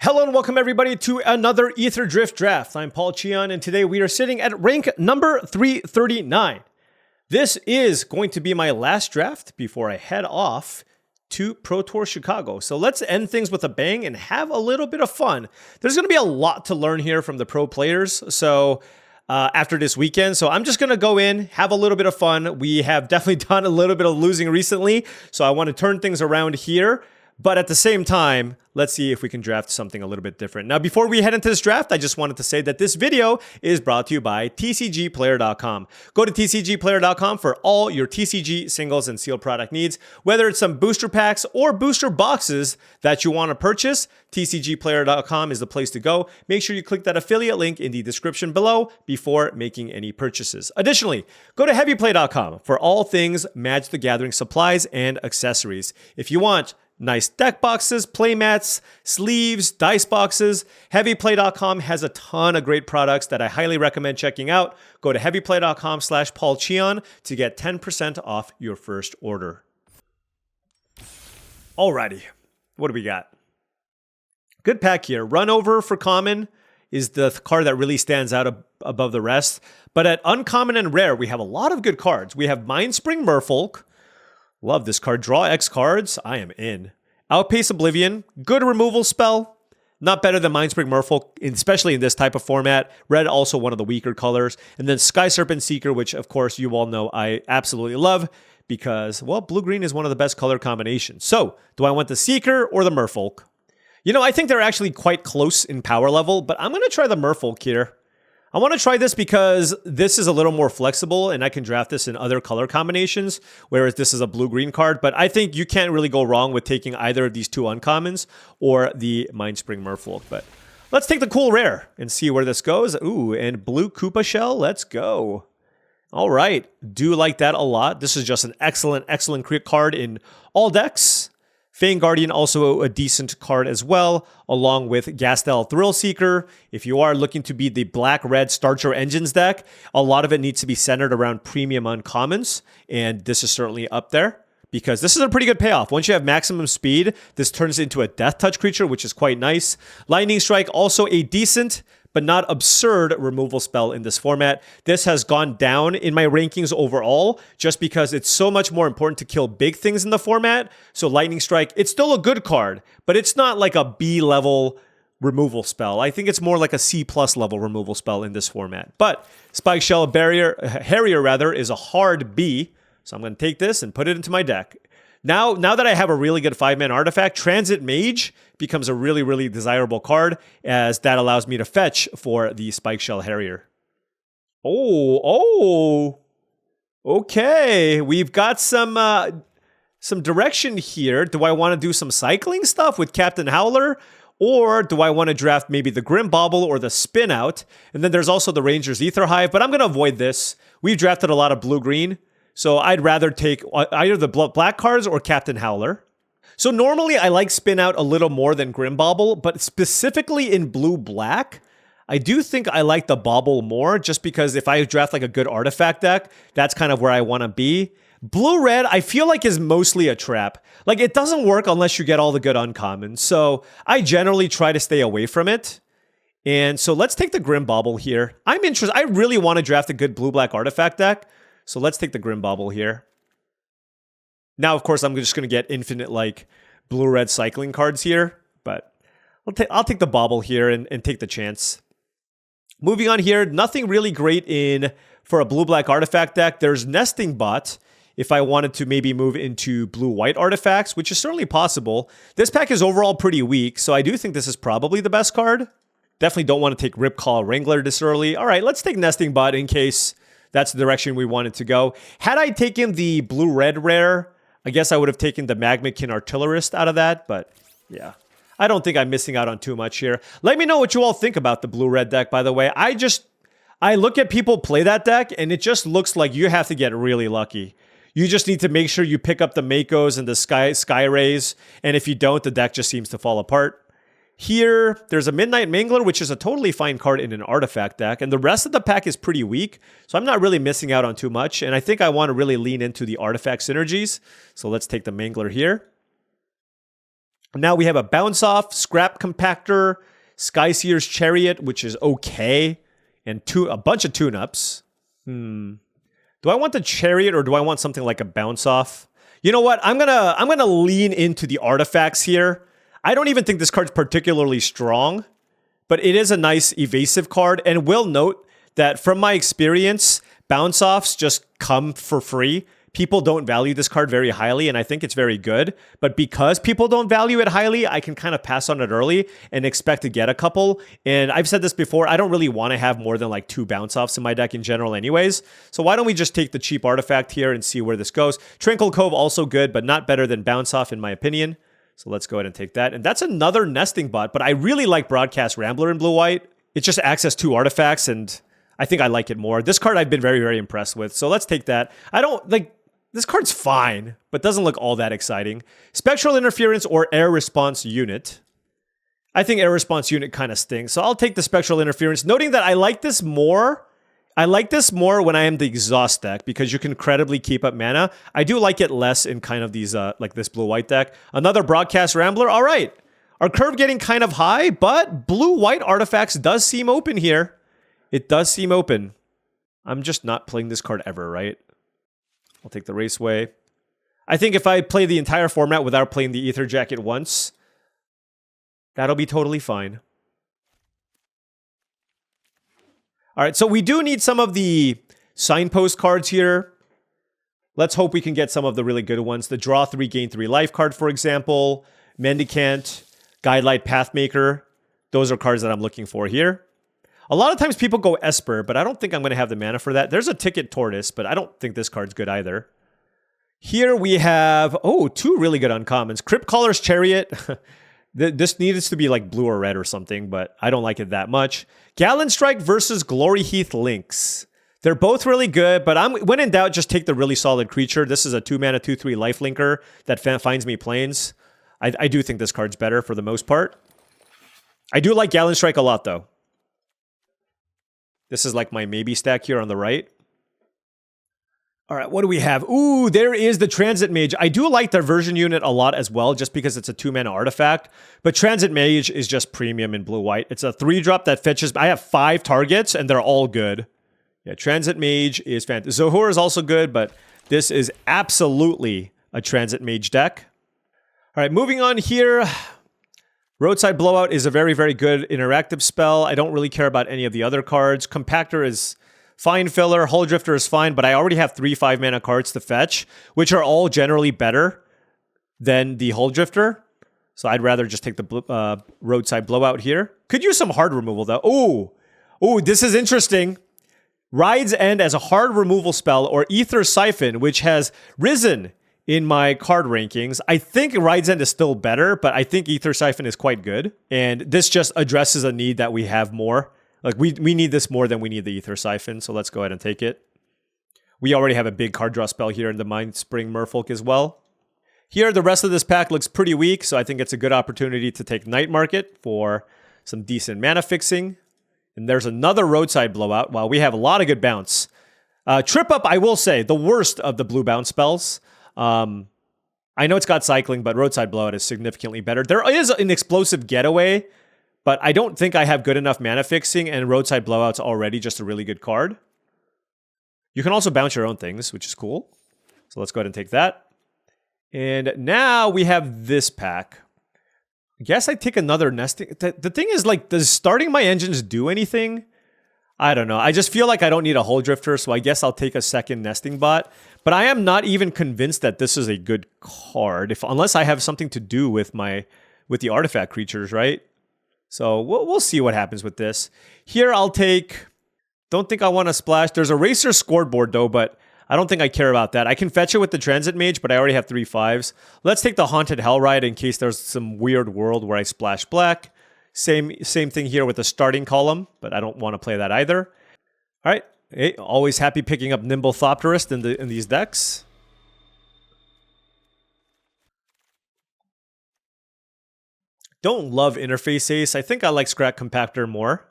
Hello and welcome everybody to another Aetherdrift draft. I'm Paul Cheon and today we are sitting at rank number 339. This is going to be my last draft before I head off to Pro Tour Chicago. So let's end things with a bang and have a little bit of fun. There's going to be a lot to learn here from the pro players. So after this weekend. So I'm just going to go in, have a little bit of fun. We have definitely done a little bit of losing recently. So I want to turn things around here. But at the same time, let's see if we can draft something a little bit different. Now, before we head into this draft, I just wanted to say that this video is brought to you by TCGplayer.com. Go to TCGplayer.com for all your TCG singles and sealed product needs. Whether it's some booster packs or booster boxes that you want to purchase, TCGplayer.com is the place to go. Make sure you click that affiliate link in the description below before making any purchases. Additionally, go to HeavyPlay.com for all things Magic the Gathering supplies and accessories. If you want nice deck boxes, playmats, sleeves, dice boxes, HeavyPlay.com has a ton of great products that I highly recommend checking out. Go to HeavyPlay.com/paulcheon to get 10% off your first order. Alrighty, what do we got? Good pack here. Run Over for common is the card that really stands out above the rest. But at uncommon and rare, we have a lot of good cards. We have Mindspring Merfolk. Love this card. Draw X cards. I am in. Outpace Oblivion. Good removal spell. Not better than Mindspring Merfolk, especially in this type of format. Red also one of the weaker colors. And then Sky Serpent Seeker, which of course you all know I absolutely love because, well, blue-green is one of the best color combinations. So, do I want the Seeker or the Merfolk? You know, I think they're actually quite close in power level, but I'm going to try the Merfolk here. I want to try this because this is a little more flexible and I can draft this in other color combinations, whereas this is a blue-green card. But I think you can't really go wrong with taking either of these two uncommons or the Mindspring Merfolk. But let's take the cool rare and see where this goes. Ooh, and blue Koopa Shell. Let's go. All right. Do like that a lot. This is just an excellent, excellent card in all decks. Fane Guardian, also a decent card as well, along with Gastel Thrill Seeker. If you are looking to be the black-red Start Your Engines deck, a lot of it needs to be centered around premium uncommons, and this is certainly up there because this is a pretty good payoff. Once you have maximum speed, this turns into a Death Touch creature, which is quite nice. Lightning Strike, also a decent but not absurd removal spell in this format. This has gone down in my rankings overall just because it's so much more important to kill big things in the format. So Lightning Strike, it's still a good card, but it's not like a B-level removal spell. I think it's more like a C+ level removal spell in this format. But Spike Shell Harrier is a hard B, so I'm going to take this and put it into my deck. Now that I have a really good 5-man artifact, Transit Mage becomes a really, really desirable card as that allows me to fetch for the Spike Shell Harrier. Okay. We've got some direction here. Do I want to do some cycling stuff with Captain Howler? Or do I want to draft maybe the Grim Bauble or the Spin Out? And then there's also the Ranger's Aether Hive, but I'm going to avoid this. We've drafted a lot of blue-green. So I'd rather take either the black cards or Captain Howler. So normally I like Spin Out a little more than Grim Bauble, but specifically in blue-black, I do think I like the Bauble more just because if I draft like a good artifact deck, that's kind of where I want to be. Blue-red, I feel like is mostly a trap. Like it doesn't work unless you get all the good uncommons. So I generally try to stay away from it. And so let's take the Grim Bauble here. I'm interested. I really want to draft a good blue-black artifact deck. So let's take the Grim Bauble here. Now, of course, I'm just going to get infinite, like, blue-red cycling cards here. But I'll take the Bauble here and take the chance. Moving on here, nothing really great for a blue-black artifact deck. There's Nesting Bot if I wanted to maybe move into blue-white artifacts, which is certainly possible. This pack is overall pretty weak, so I do think this is probably the best card. Definitely don't want to take Ripcall Wrangler this early. All right, let's take Nesting Bot in case that's the direction we wanted to go. Had I taken the blue-red rare, I guess I would have taken the Magmakin Artillerist out of that, but yeah. I don't think I'm missing out on too much here. Let me know what you all think about the blue-red deck, by the way. I look at people play that deck, and it just looks like you have to get really lucky. You just need to make sure you pick up the Makos and the Sky Rays, and if you don't, the deck just seems to fall apart. Here, there's a Midnight Mangler, which is a totally fine card in an artifact deck, and the rest of the pack is pretty weak, so I'm not really missing out on too much, and I think I want to really lean into the artifact synergies, so let's take the Mangler here. Now we have a Bounce Off, Scrap Compactor, Skyseer's Chariot, which is okay, and a bunch of tune-ups. Do I want the Chariot or do I want something like a Bounce Off? You know what? I'm gonna lean into the artifacts here. I don't even think this card's particularly strong, but it is a nice evasive card. And will note that from my experience, Bounce Offs just come for free. People don't value this card very highly, and I think it's very good. But because people don't value it highly, I can kind of pass on it early and expect to get a couple. And I've said this before, I don't really want to have more than like 2 bounce-offs in my deck in general anyways. So why don't we just take the cheap artifact here and see where this goes. Tranquil Cove also good, but not better than Bounce-Off in my opinion. So let's go ahead and take that. And that's another nesting bot, but I really like Broadcast Rambler in blue-white. It just acts as 2 artifacts, and I think I like it more. This card I've been very, very impressed with. So let's take that. This card's fine, but doesn't look all that exciting. Spectral Interference or Air Response Unit. I think Air Response Unit kind of stinks, so I'll take the Spectral Interference, noting that I like this more. I like this more when I am the Exhaust deck, because you can credibly keep up mana. I do like it less in kind of these, like this blue-white deck. Another Broadcast Rambler, all right. Our curve getting kind of high, but blue-white artifacts does seem open here. It does seem open. I'm just not playing this card ever, right? I'll take the Raceway. I think if I play the entire format without playing the Aether Jacket once, that'll be totally fine. All right, so we do need some of the Signpost cards here. Let's hope we can get some of the really good ones. The Draw 3, Gain 3 Life card, for example. Mendicant, Guidelight Pathmaker. Those are cards that I'm looking for here. A lot of times people go Esper, but I don't think I'm going to have the mana for that. There's a Ticket Tortoise, but I don't think this card's good either. Here we have, 2 really good uncommons. Crypt Caller's Chariot. This needs to be like blue or red or something, but I don't like it that much. Gallon Strike versus Glory Heath Lynx. They're both really good, but when in doubt, just take the really solid creature. This is a 2-mana, 2/3 lifelinker that finds me planes. I do think this card's better for the most part. I do like Gallon Strike a lot, though. This is like my maybe stack here on the right. All right, what do we have? Ooh, there is the Transit Mage. I do like their version unit a lot as well, just because it's a 2-mana artifact. But Transit Mage is just premium in blue-white. It's a 3-drop that fetches... I have 5 targets, and they're all good. Yeah, Transit Mage is fantastic. Zohor is also good, but this is absolutely a Transit Mage deck. All right, moving on here. Roadside Blowout is a very, very good interactive spell. I don't really care about any of the other cards. Compactor is fine filler. Hull Drifter is fine, but I already have 3 5-mana cards to fetch, which are all generally better than the Hull Drifter. So I'd rather just take the Roadside Blowout here. Could use some hard removal, though. Ooh, this is interesting. Ride's End as a hard removal spell, or Ether Siphon, which has risen in my card rankings. I think Ride's End is still better, but I think Ether Siphon is quite good. And this just addresses a need that we have more. Like, we need this more than we need the Ether Siphon, so let's go ahead and take it. We already have a big card draw spell here in the Mindspring Merfolk as well. Here, the rest of this pack looks pretty weak, so I think it's a good opportunity to take Night Market for some decent mana fixing. And there's another Roadside Blowout. Wow, we have a lot of good bounce. Trip Up, I will say, the worst of the blue bounce spells. I know it's got cycling, but Roadside Blowout is significantly better. There is an Explosive Getaway, but I don't think I have good enough mana fixing, and Roadside Blowout's already just a really good card. You can also bounce your own things, which is cool. So let's go ahead and take that. And now we have this pack. I guess I take another nesting. The thing is, like, does starting my engines do anything? I don't know. I just feel like I don't need a Hull Drifter, so I guess I'll take a second nesting bot. But I am not even convinced that this is a good card, unless I have something to do with the artifact creatures, right? So we'll see what happens with this. Here I'll take... Don't think I want to splash. There's a Racer Scoreboard, though, but I don't think I care about that. I can fetch it with the Transit Mage, but I already have 3 5s. Let's take the Haunted Hellride in case there's some weird world where I splash black. Same thing here with the Starting Column, but I don't want to play that either. All right. Hey, always happy picking up Nimble Thopterist in these decks. Don't love Interface Ace. I think I like Scrap Compactor more.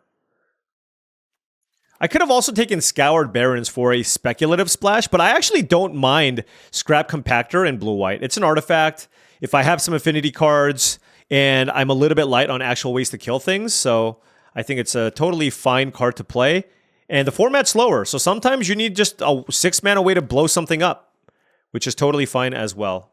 I could have also taken Scoured Barrens for a speculative splash, but I actually don't mind Scrap Compactor in blue-white. It's an artifact. If I have some affinity cards, and I'm a little bit light on actual ways to kill things, so I think it's a totally fine card to play. And the format's slower, so sometimes you need just a 6-mana way to blow something up, which is totally fine as well.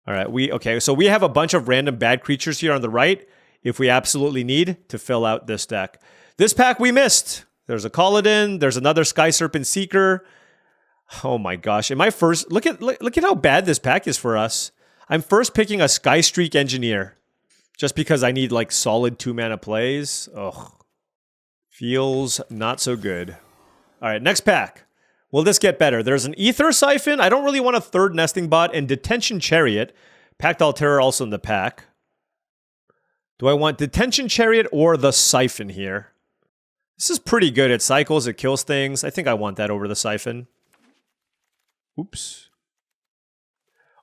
All right, okay, so we have a bunch of random bad creatures here on the right if we absolutely need to fill out this deck. This pack we missed. There's a Kaladin, there's another Sky Serpent Seeker. Oh my gosh, am I first? Look at how bad this pack is for us. I'm first picking a Sky Streak Engineer just because I need like solid 2-mana plays. Ugh. Feels not so good. All right, next pack. Will this get better? There's an Ether Siphon. I don't really want a third Nesting Bot, and Detention Chariot. Pact Altera also in the pack. Do I want Detention Chariot or the Siphon here? This is pretty good. It cycles, it kills things. I think I want that over the Siphon. Oops.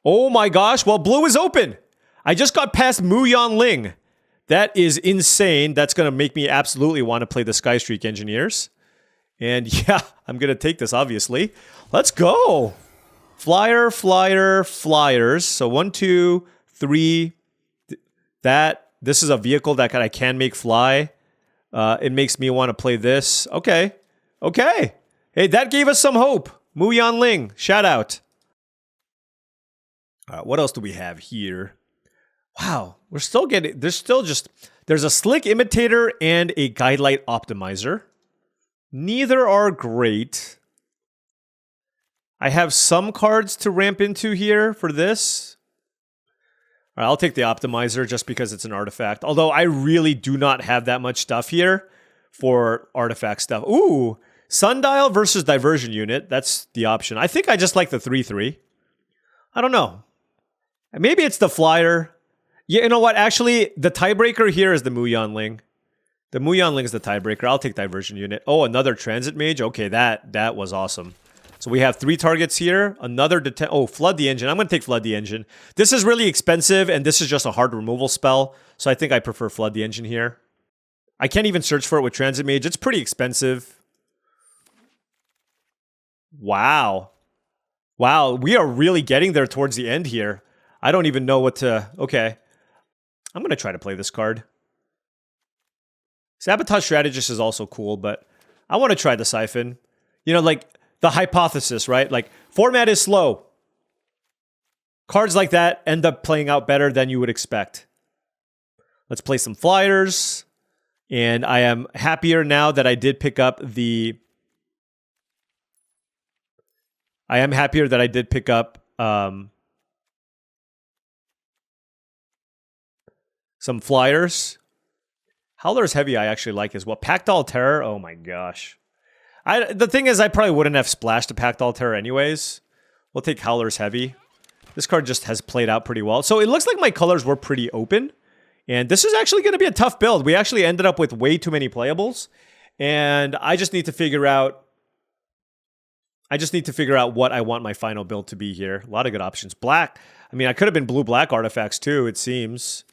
Oh my gosh, well, blue is open. I just got past Muyan Ling. That is insane. That's going to make me absolutely want to play the Sky Streak Engineers. And yeah, I'm going to take this, obviously. Let's go. Flyer, flyer, flyers. So 1, 2, 3. This is a vehicle that I can make fly. It makes me want to play this. Okay. Okay. Hey, that gave us some hope. Muyan Ling, shout out. All right, what else do we have here? Wow, we're still getting, there's a Slick Imitator and a Guidelight Optimizer. Neither are great. I have some cards to ramp into here for this. All right, I'll take the Optimizer just because it's an artifact. Although I really do not have that much stuff here for artifact stuff. Ooh, Sundial versus Diversion Unit. That's the option. I think I just like the 3/3. I don't know. Maybe it's the flyer. Yeah, you know what? Actually, the tiebreaker here is the Muyan Ling. The Muyan Ling is the tiebreaker. I'll take Diversion Unit. Oh, another Transit Mage. Okay, that was awesome. So we have 3 targets here. Another Flood the Engine. I'm going to take Flood the Engine. This is really expensive, and this is just a hard removal spell. So I think I prefer Flood the Engine here. I can't even search for it with Transit Mage. It's pretty expensive. Wow. Wow, we are really getting there towards the end here. I don't even know what to... Okay. I'm going to try to play this card. Sabotage Strategist is also cool, but I want to try the Siphon. You know, like the hypothesis, right? Like, format is slow. Cards like that end up playing out better than you would expect. Let's play some flyers. And I am happier now that I did pick up the... I am happier that I did pick up some flyers. Howler's Heavy I actually like as well. Pact Altera, oh my gosh. The thing is, I probably wouldn't have splashed a Pact Altera anyways. We'll take Howler's Heavy. This card just has played out pretty well. So it looks like my colors were pretty open. And this is actually going to be a tough build. We actually ended up with way too many playables. And I just need to figure out what I want my final build to be here. A lot of good options. Black. I mean, I could have been blue-black artifacts too, it seems.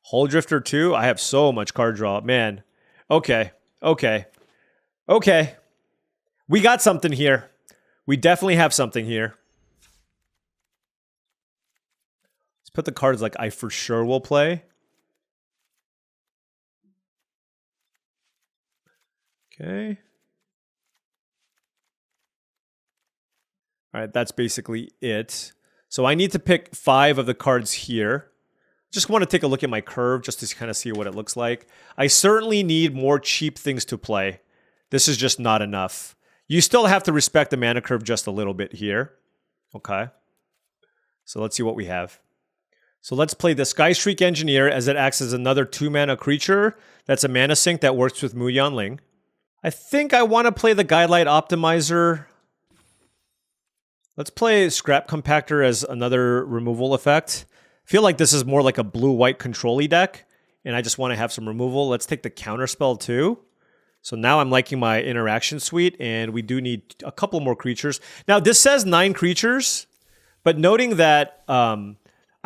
Hull Drifter 2. I have so much card draw. Man. Okay. Okay. Okay. We got something here. We definitely have something here. Let's put the cards like I for sure will play. Okay. All right, that's basically it. So I need to pick 5 of the cards here. Just want to take a look at my curve just to kind of see what it looks like. I certainly need more cheap things to play. This is just not enough. You still have to respect the mana curve just a little bit here. Okay. So let's see what we have. So let's play the Sky Streak Engineer as it acts as another 2-mana creature. That's a mana sink that works with Muyan Ling. I think I want to play the Guidelight Optimizer. Let's play Scrap Compactor as another removal effect. I feel like this is more like a blue-white control-y deck, and I just want to have some removal. Let's take the Counterspell too. So now I'm liking my interaction suite, and we do need a couple more creatures. Now, this says 9 creatures, but noting that I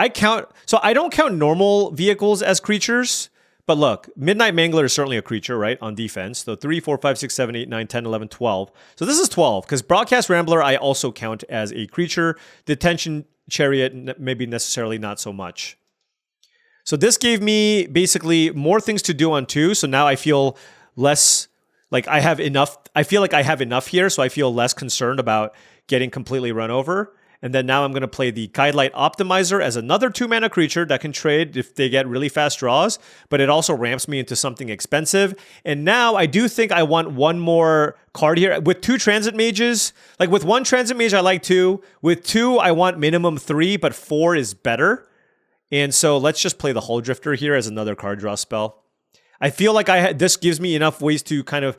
don't count normal vehicles as creatures, but look, Midnight Mangler is certainly a creature, right, on defense. So 3, 4, 5, 6, 7, 8, 9, 10, 11, 12. So this is 12, because Broadcast Rambler I also count as a creature. Detention Chariot, maybe necessarily not so much. So this gave me basically more things to do on 2. So now I feel less like I have enough. I feel like I have enough here, so I feel less concerned about getting completely run over. And then now I'm going to play the Guidelight Optimizer as another 2-mana creature that can trade if they get really fast draws, but it also ramps me into something expensive. And now I do think I want one more card here. With 2 Transit Mages, like with 1 Transit Mage, I like 2. With 2, I want minimum 3, but 4 is better. And so let's just play the Hull Drifter here as another card draw spell. I feel like this gives me enough ways to kind of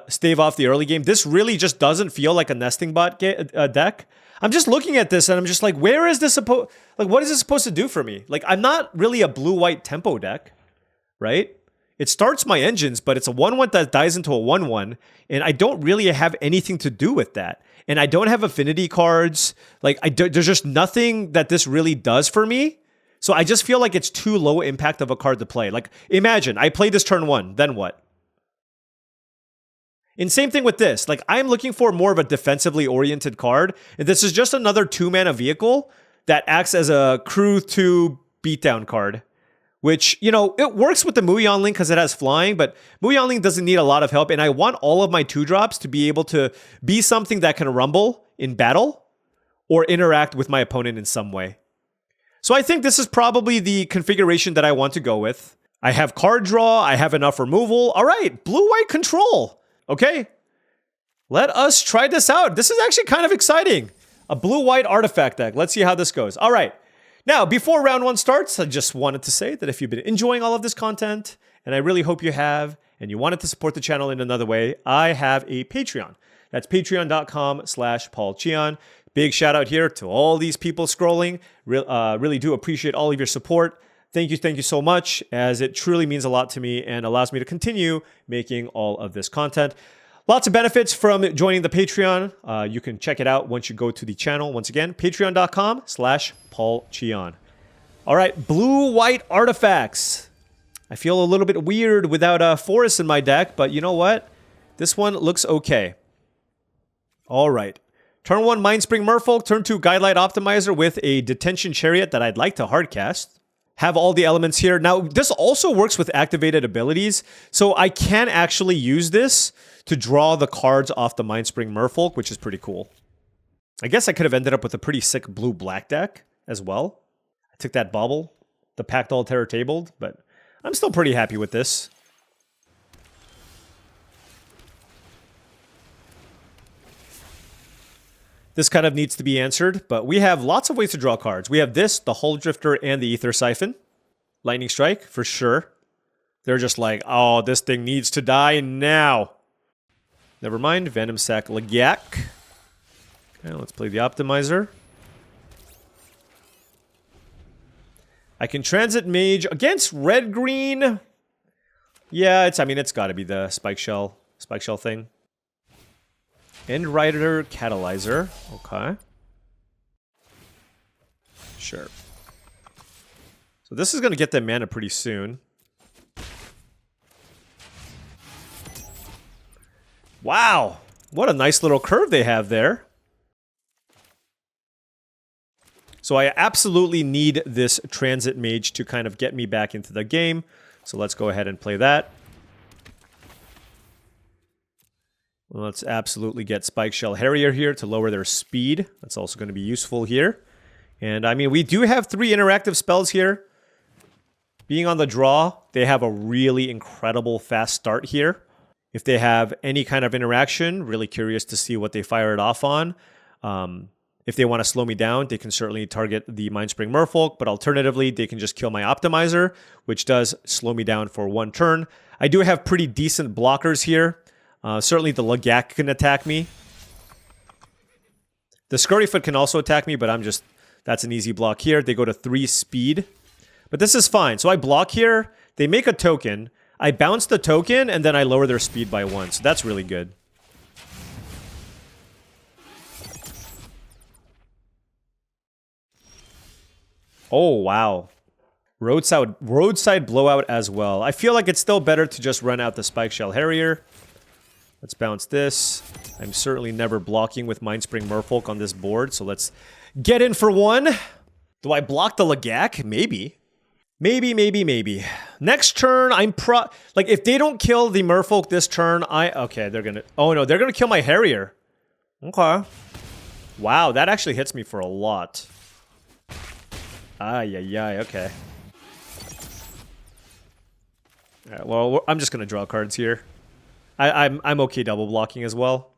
stave off the early game. This really just doesn't feel like a Nesting Bot deck. I'm just looking at this and I'm just like, where is this supposed? Like, what is this supposed to do for me? Like, I'm not really a blue-white tempo deck, right? It starts my engines, but it's a 1/1 that dies into a 1/1, and I don't really have anything to do with that. And I don't have affinity cards. Like, there's just nothing that this really does for me. So I just feel like it's too low impact of a card to play. Like, imagine I play this turn 1, then what? And same thing with this. Like, I'm looking for more of a defensively oriented card. And this is just another 2-mana vehicle that acts as a crew 2 beatdown card. Which, you know, it works with the Muyon Link because it has flying, but Muyon Link doesn't need a lot of help. And I want all of my 2-drops to be able to be something that can rumble in battle or interact with my opponent in some way. So I think this is probably the configuration that I want to go with. I have card draw. I have enough removal. All right, blue-white control. Okay, let us try this out. This is actually kind of exciting. A blue-white artifact deck. Let's see how this goes. All right. Now, before round 1 starts, I just wanted to say that if you've been enjoying all of this content, and I really hope you have, and you wanted to support the channel in another way, I have a Patreon. That's patreon.com/paulcheon. Big shout out here to all these people scrolling. Really do appreciate all of your support. Thank you so much, as it truly means a lot to me and allows me to continue making all of this content. Lots of benefits from joining the Patreon. You can check it out once you go to the channel. Once again, patreon.com/paulcheon. All right, blue-white artifacts. I feel a little bit weird without a forest in my deck, but you know what? This one looks okay. All right. Turn 1, Mindspring Merfolk. Turn 2, Guidelight Optimizer with a Detention Chariot that I'd like to hardcast. Have all the elements here. Now, this also works with activated abilities, so I can actually use this to draw the cards off the Mindspring Merfolk, which is pretty cool. I guess I could have ended up with a pretty sick blue-black deck as well. I took that bauble, the Pact Altair tabled, but I'm still pretty happy with this. This kind of needs to be answered, but we have lots of ways to draw cards. We have this, the Hull Drifter, and the Aether Siphon. Lightning Strike, for sure. They're just like, oh, this thing needs to die now. Never mind, Venom Sac Legiac. Okay, let's play the Optimizer. I can Transit Mage against red-green. Yeah, it's got to be the Spike Shell thing. End Rider Catalyzer. Okay. Sure. So this is going to get them mana pretty soon. Wow. What a nice little curve they have there. So I absolutely need this Transit Mage to kind of get me back into the game. So let's go ahead and play that. Let's absolutely get Spike Shell Harrier here to lower their speed. That's also going to be useful here. And I mean, we do have 3 interactive spells here. Being on the draw, they have a really incredible fast start here. If they have any kind of interaction, really curious to see what they fire it off on. If they want to slow me down, they can certainly target the Mindspring Merfolk, but alternatively, they can just kill my Optimizer, which does slow me down for 1 turn. I do have pretty decent blockers here. Certainly the Legiac can attack me. The Scurryfoot can also attack me, but that's an easy block here. They go to 3 speed. But this is fine. So I block here. They make a token. I bounce the token, and then I lower their speed by 1. So that's really good. Oh, wow. Roadside Blowout as well. I feel like it's still better to just run out the Spike Shell Harrier. Let's bounce this. I'm certainly never blocking with Mindspring Merfolk on this board, so let's Get in for one. Do I block the Lagak? Maybe. Maybe. Next turn, like, if they don't kill the Merfolk this turn, okay, they're gonna... Oh, no, they're gonna kill my Harrier. Okay. Wow, that actually hits me for a lot. Okay. Alright, well, I'm just gonna draw cards here. I'm okay double blocking as well.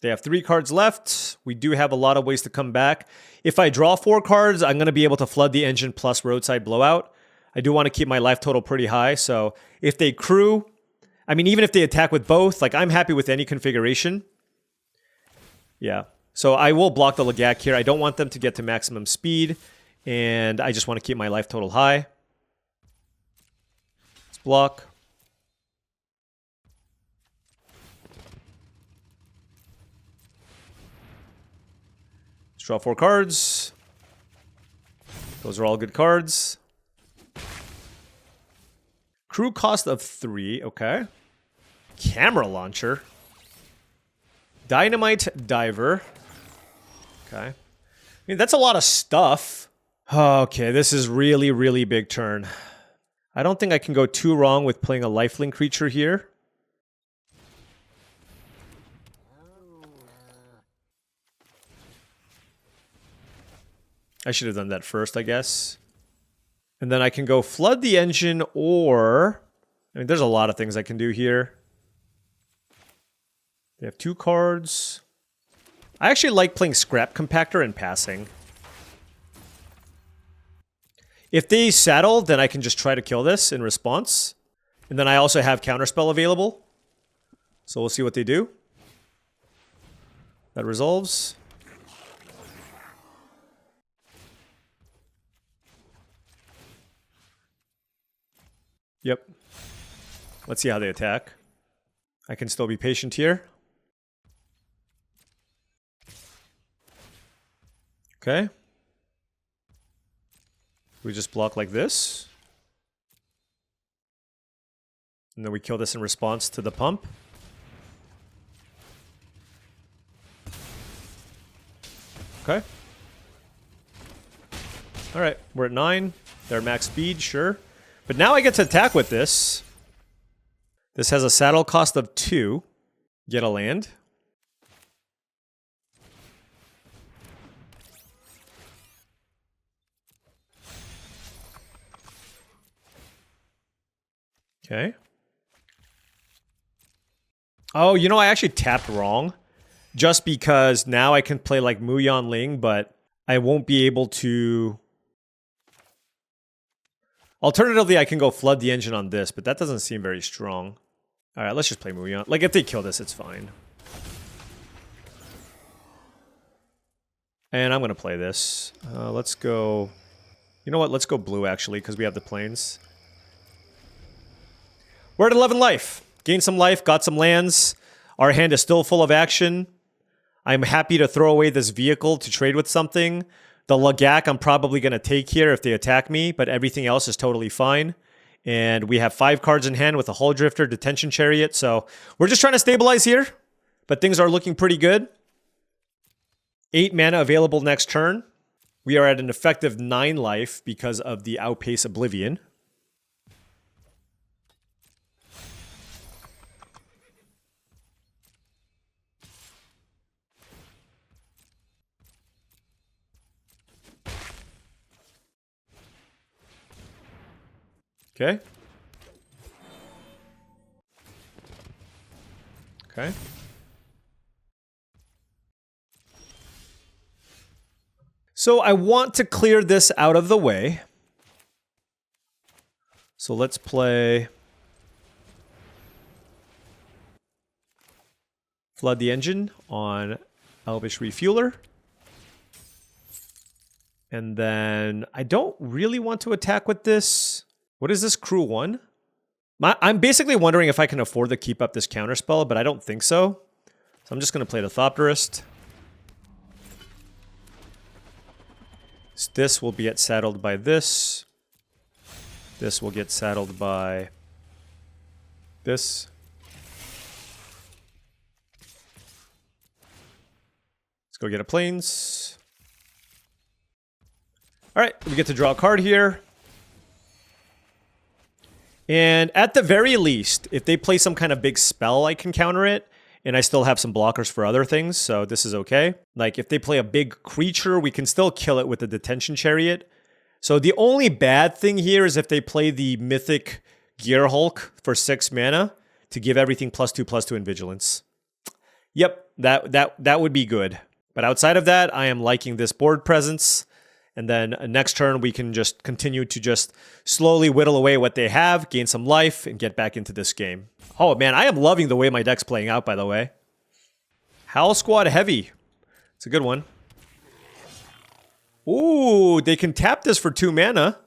They have 3 cards left. We do have a lot of ways to come back. If I draw 4 cards, I'm gonna be able to flood the engine plus roadside blowout. I do want to keep my life total pretty high, so if they crew, I mean, even if they attack with both, like, I'm happy with any configuration. Yeah, so I will block the Lagak here. I don't want them to get to maximum speed, and I just want to keep my life total high. Let's block. Let's draw 4 cards. Those are all good cards. Crew cost of 3, okay. Camera launcher. Dynamite diver. Okay. I mean, that's a lot of stuff. Okay, this is really, really big turn. I don't think I can go too wrong with playing a lifelink creature here. I should have done that first, I guess. And then I can go flood the engine, or... I mean, there's a lot of things I can do here. They have 2 cards. I actually like playing Scrap Compactor and passing. If they saddle, then I can just try to kill this in response. And then I also have Counterspell available. So we'll see what they do. That resolves. Yep. Let's see how they attack. I can still be patient here. Okay. We just block like this. And then we kill this in response to the pump. Okay. Alright, we're at 9. They're max speed, sure. But now I get to attack with this. This has a saddle cost of 2. Get a land. Okay. Oh, you know, I actually tapped wrong. Just because now I can play like Muyan Ling, but I won't be able to... Alternatively, I can go flood the engine on this, but that doesn't seem very strong. Alright, let's just play Muyan. Like, if they kill this, it's fine. And I'm going to play this. Let's go... You know what? Let's go blue, actually, because we have the planes. We're at 11 life. Gained some life, got some lands. Our hand is still full of action. I'm happy to throw away this vehicle to trade with something. The Lagak I'm probably going to take here if they attack me, but everything else is totally fine. And we have 5 cards in hand with a Hull Drifter, Detention Chariot, so we're just trying to stabilize here, but things are looking pretty good. 8 mana available next turn. We are at an effective 9 life because of the Outpace Oblivion. Okay. Okay. So I want to clear this out of the way. So let's play Flood the Engine on Elvish Refueler. And then I don't really want to attack with this. What is this, Crew 1? I'm basically wondering if I can afford to keep up this counterspell, but I don't think so. So I'm just going to play the Thopterist. This will get saddled by this. This will get saddled by this. Let's go get a plains. All right, we get to draw a card here. And at the very least, if they play some kind of big spell, I can counter it. And I still have some blockers for other things, so this is okay. Like, if they play a big creature, we can still kill it with the Detention Chariot. So the only bad thing here is if they play the Mythic Gear Hulk for 6 mana to give everything +2/+2 in Vigilance. Yep, that would be good. But outside of that, I am liking this board presence. And then next turn, we can just continue to just slowly whittle away what they have, gain some life, and get back into this game. Oh man, I am loving the way my deck's playing out, by the way. Howl Squad Heavy. It's a good one. Ooh, they can tap this for 2 mana.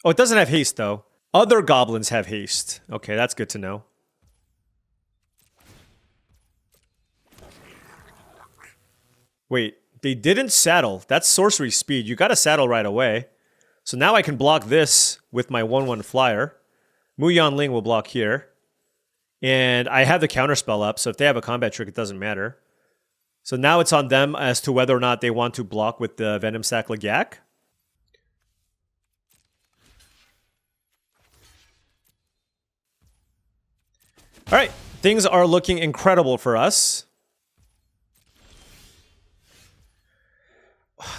Oh, it doesn't have haste, though. Other goblins have haste. Okay, that's good to know. Wait, they didn't saddle. That's sorcery speed. You gotta saddle right away. So now I can block this with my 1/1 flyer. Muyan Ling will block here. And I have the counterspell up, so if they have a combat trick, it doesn't matter. So now it's on them as to whether or not they want to block with the Venom Sac Lagak. All right, things are looking incredible for us.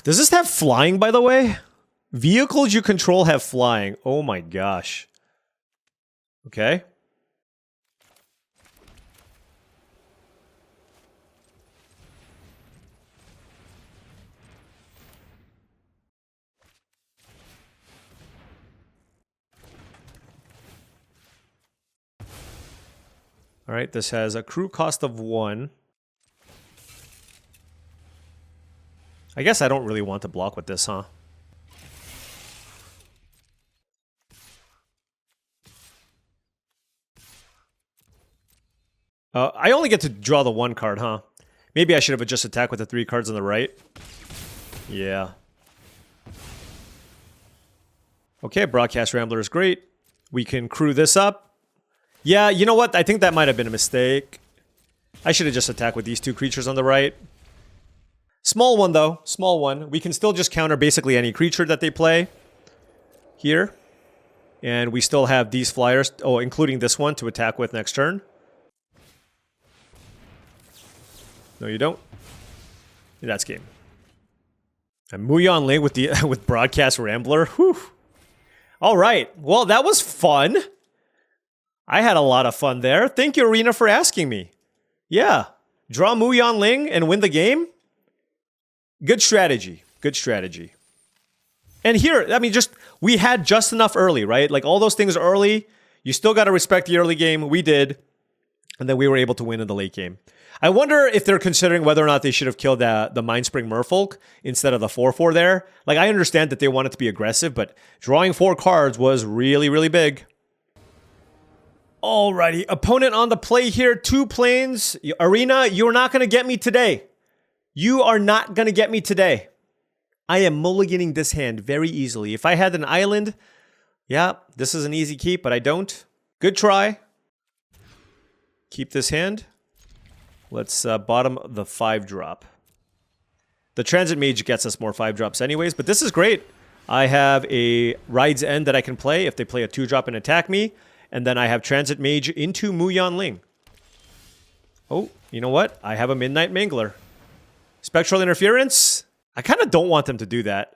Does this have flying, by the way? Vehicles you control have flying. Oh my gosh. Okay. All right, this has a crew cost of 1. I guess I don't really want to block with this, huh? I only get to draw the 1 card, huh? Maybe I should have just attacked with the 3 cards on the right. Yeah. Okay, Broadcast Rambler is great. We can crew this up. Yeah, you know what? I think that might have been a mistake. I should have just attacked with these 2 creatures on the right. Small one, though. Small one. We can still just counter basically any creature that they play here. And we still have these flyers, oh, including this one, to attack with next turn. No, you don't. Yeah, that's game. And Muyan Ling with the with Broadcast Rambler. Whew. All right. Well, that was fun. I had a lot of fun there. Thank you, Arena, for asking me. Yeah. Draw Muyan Ling and win the game? Good strategy. Good strategy. And here, I mean, we had just enough early, right? Like, all those things early. You still got to respect the early game. We did. And then we were able to win in the late game. I wonder if they're considering whether or not they should have killed the Mindspring Merfolk instead of the 4/4 there. Like, I understand that they wanted to be aggressive, but drawing 4 cards was really, really big. Alrighty, opponent on the play here. 2 planes. Arena, you're not going to get me today. You are not going to get me today. I am mulliganing this hand very easily. If I had an island, yeah, this is an easy keep, but I don't. Good try. Keep this hand. Let's bottom the 5-drop. The Transit Mage gets us more 5-drops anyways, but this is great. I have a Ride's End that I can play if they play a 2-drop and attack me, and then I have Transit Mage into Muyan Ling. Oh, you know what? I have a Midnight Mangler. Spectral Interference? I kind of don't want them to do that,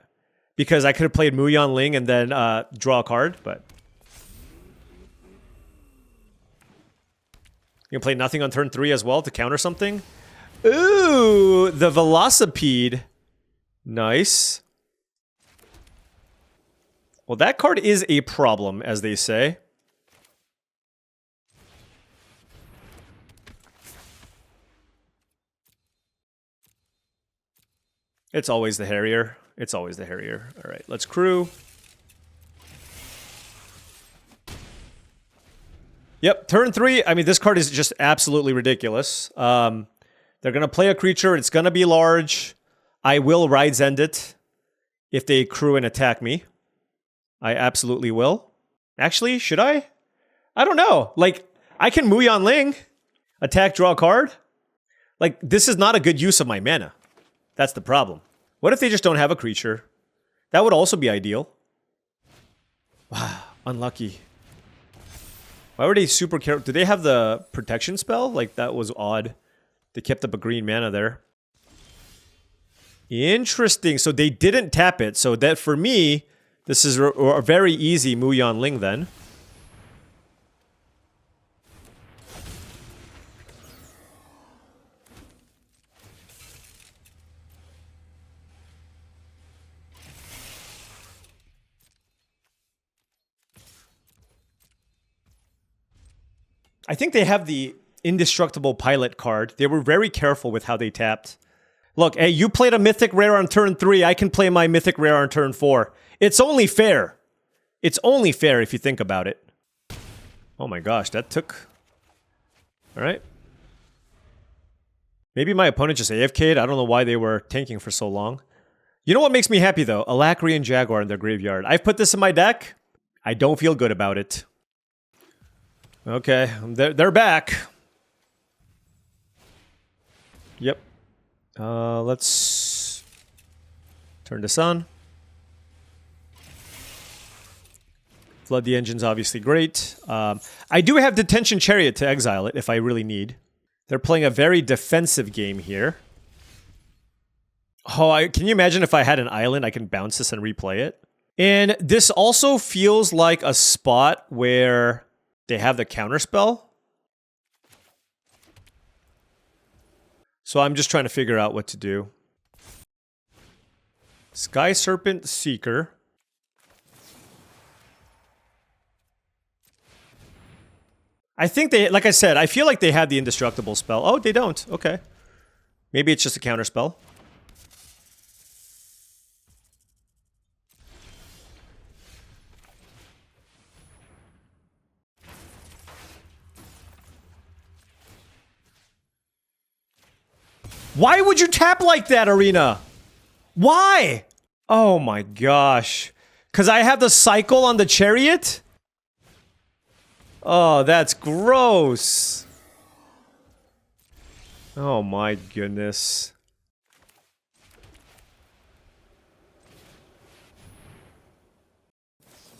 because I could have played Muyan Ling and then draw a card, but... You can play nothing on turn 3 as well to counter something. Ooh, the Velocipede. Nice. Well, that card is a problem, as they say. It's always the Harrier. It's always the Harrier. All right, let's crew. Yep, turn 3. I mean, this card is just absolutely ridiculous. They're going to play a creature. It's going to be large. I will Ride's End it if they crew and attack me. I absolutely will. Actually, should I? I don't know. Like, I can Muyan Ling, attack, draw a card. Like, this is not a good use of my mana. That's the problem. What if they just don't have a creature? That would also be ideal. Wow, unlucky. Why were they super careful? Do they have the protection spell? Like, that was odd. They kept up a green mana there. Interesting. So they didn't tap it. So that, for me, this is a very easy Muyan Ling then. I think they have the Indestructible Pilot card. They were very careful with how they tapped. Look, hey, you played a Mythic Rare on turn 3. I can play my Mythic Rare on turn 4. It's only fair. It's only fair if you think about it. Oh my gosh, that took... Alright. Maybe my opponent just AFK'd. I don't know why they were tanking for so long. You know what makes me happy, though? Alacrian Jaguar in their graveyard. I've put this in my deck. I don't feel good about it. Okay, they're back. Yep. Let's turn this on. Flood the engine's obviously great. I do have Detention Chariot to exile it if I really need. They're playing a very defensive game here. Oh, can you imagine if I had an island, I can bounce this and replay it? And this also feels like a spot where they have the counterspell. So I'm just trying to figure out what to do. Sky Serpent Seeker. I think they, like I said, I feel like they had the Indestructible spell. Oh, they don't. Okay. Maybe it's just a counterspell. Why would you tap like that, Arena? Why? Oh my gosh. Because I have the cycle on the chariot? Oh, that's gross. Oh my goodness.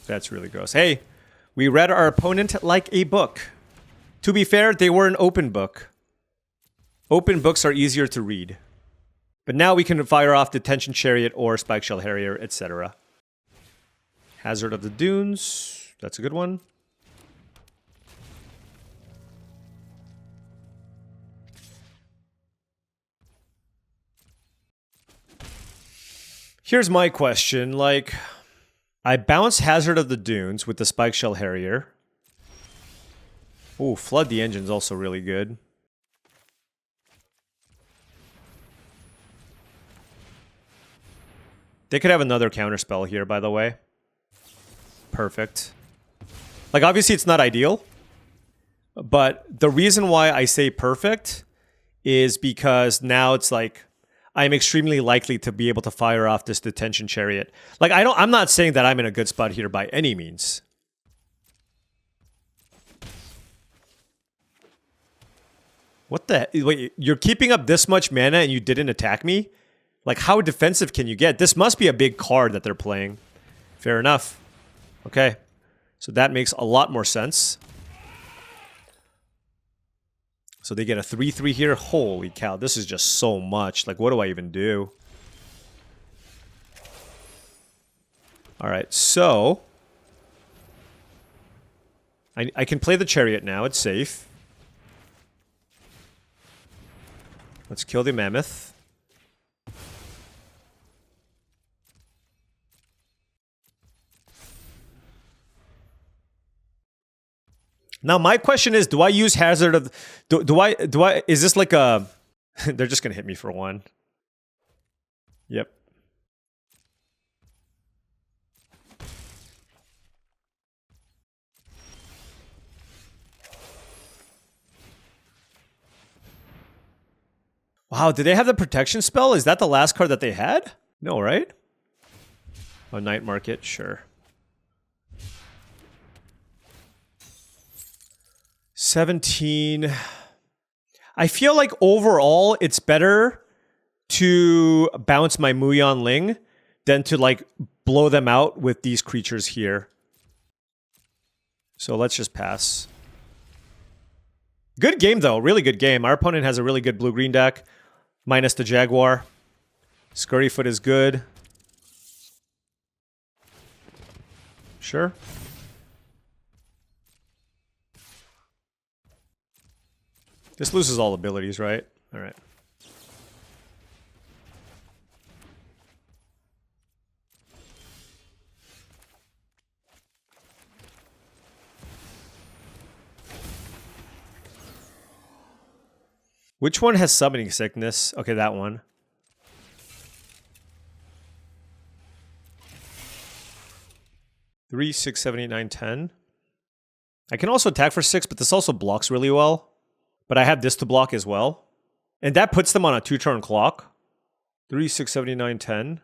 That's really gross. Hey, we read our opponent like a book. To be fair, they were an open book. Open books are easier to read. But now we can fire off Detention Chariot or Spikeshell Harrier, etc. Hazard of the Dunes. That's a good one. Here's my question. Like, I bounce Hazard of the Dunes with the Spikeshell Harrier. Ooh, Flood the Engine's also really good. They could have another counterspell here, by the way. Perfect. Like, obviously it's not ideal. But the reason why I say perfect is because now it's like I'm extremely likely to be able to fire off this Detention Chariot. Like, I'm not saying that I'm in a good spot here by any means. What the... Wait, you're keeping up this much mana and you didn't attack me? Like, how defensive can you get? This must be a big card that they're playing. Fair enough. Okay. So that makes a lot more sense. So they get a 3/3 here. Holy cow, this is just so much. Like, what do I even do? Alright, so... I can play the Chariot now. It's safe. Let's kill the Mammoth. Now my question is, do I use Hazard of... Do I... Is this like a... They're just gonna hit me for one. Yep. Wow, did they have the protection spell? Is that the last card that they had? No, right? Oh, Night Market, sure. 17. I feel like overall it's better to bounce my Muyan Ling than to like blow them out with these creatures here. So let's just pass. Good game, though. Really good game. Our opponent has a really good blue-green deck. Minus the Jaguar. Scurryfoot is good. Sure. This loses all abilities, right? All right. Which one has summoning sickness? Okay, that one. Three, 6, 7, 8, 9, 10. I can also attack for 6, but this also blocks really well. But I have this to block as well. And that puts them on a 2-turn clock. 3, 6, 7, 8, 9, 10.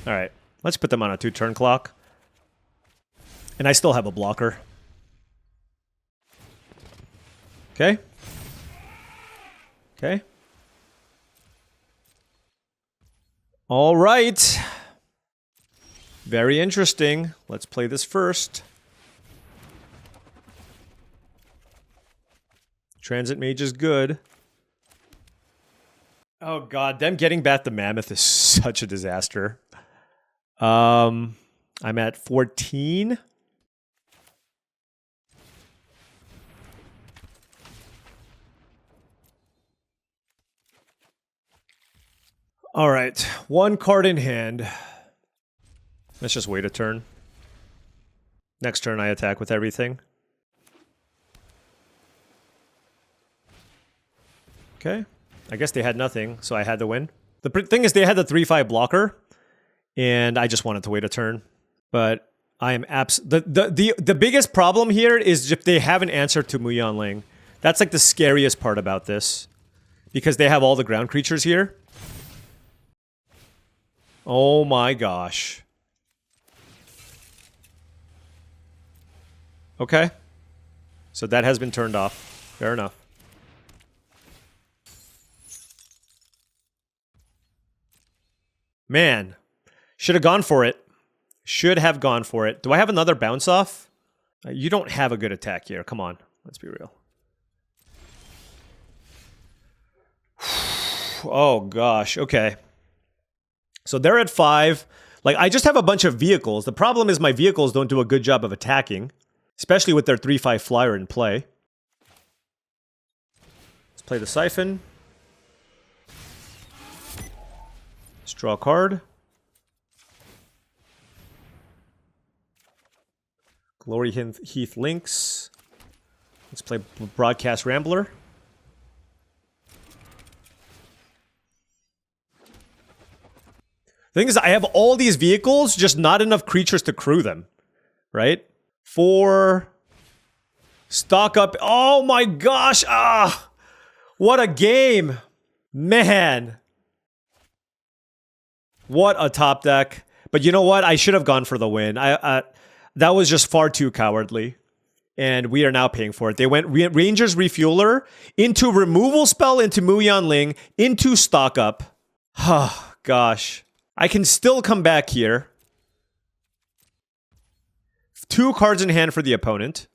Alright, let's put them on a 2-turn clock. And I still have a blocker. Okay. Okay. All right. Very interesting. Let's play this first. Transit Mage is good. Oh god, them getting back the Mammoth is such a disaster. I'm at 14. All right, one card in hand. Let's just wait a turn. Next turn I attack with everything. Okay, I guess they had nothing, so I had to win. The thing is they had the 3/5 blocker, and I just wanted to wait a turn. But I am the biggest problem here is if they have an answer to Muyan Ling. That's like the scariest part about this. Because they have all the ground creatures here. Oh my gosh. Okay. So that has been turned off. Fair enough. Man. Should have gone for it. Should have gone for it. Do I have another bounce off? You don't have a good attack here. Come on. Let's be real. Oh gosh. Okay. So they're at 5. Like, I just have a bunch of vehicles. The problem is my vehicles don't do a good job of attacking. Especially with their 3/5 flyer in play. Let's play the Siphon. Let's draw a card. Glory Heath Lynx. Let's play Broadcast Rambler. The thing is, I have all these vehicles, just not enough creatures to crew them. Right? 4. Stock up. Oh my gosh! Ah! What a game! Man! What a top deck. But you know what? I should have gone for the win. That was just far too cowardly. And we are now paying for it. They went Ranger's Refueler, into Removal Spell, into Muyan Ling, into Stock Up. Oh, gosh. I can still come back here. 2 cards in hand for the opponent.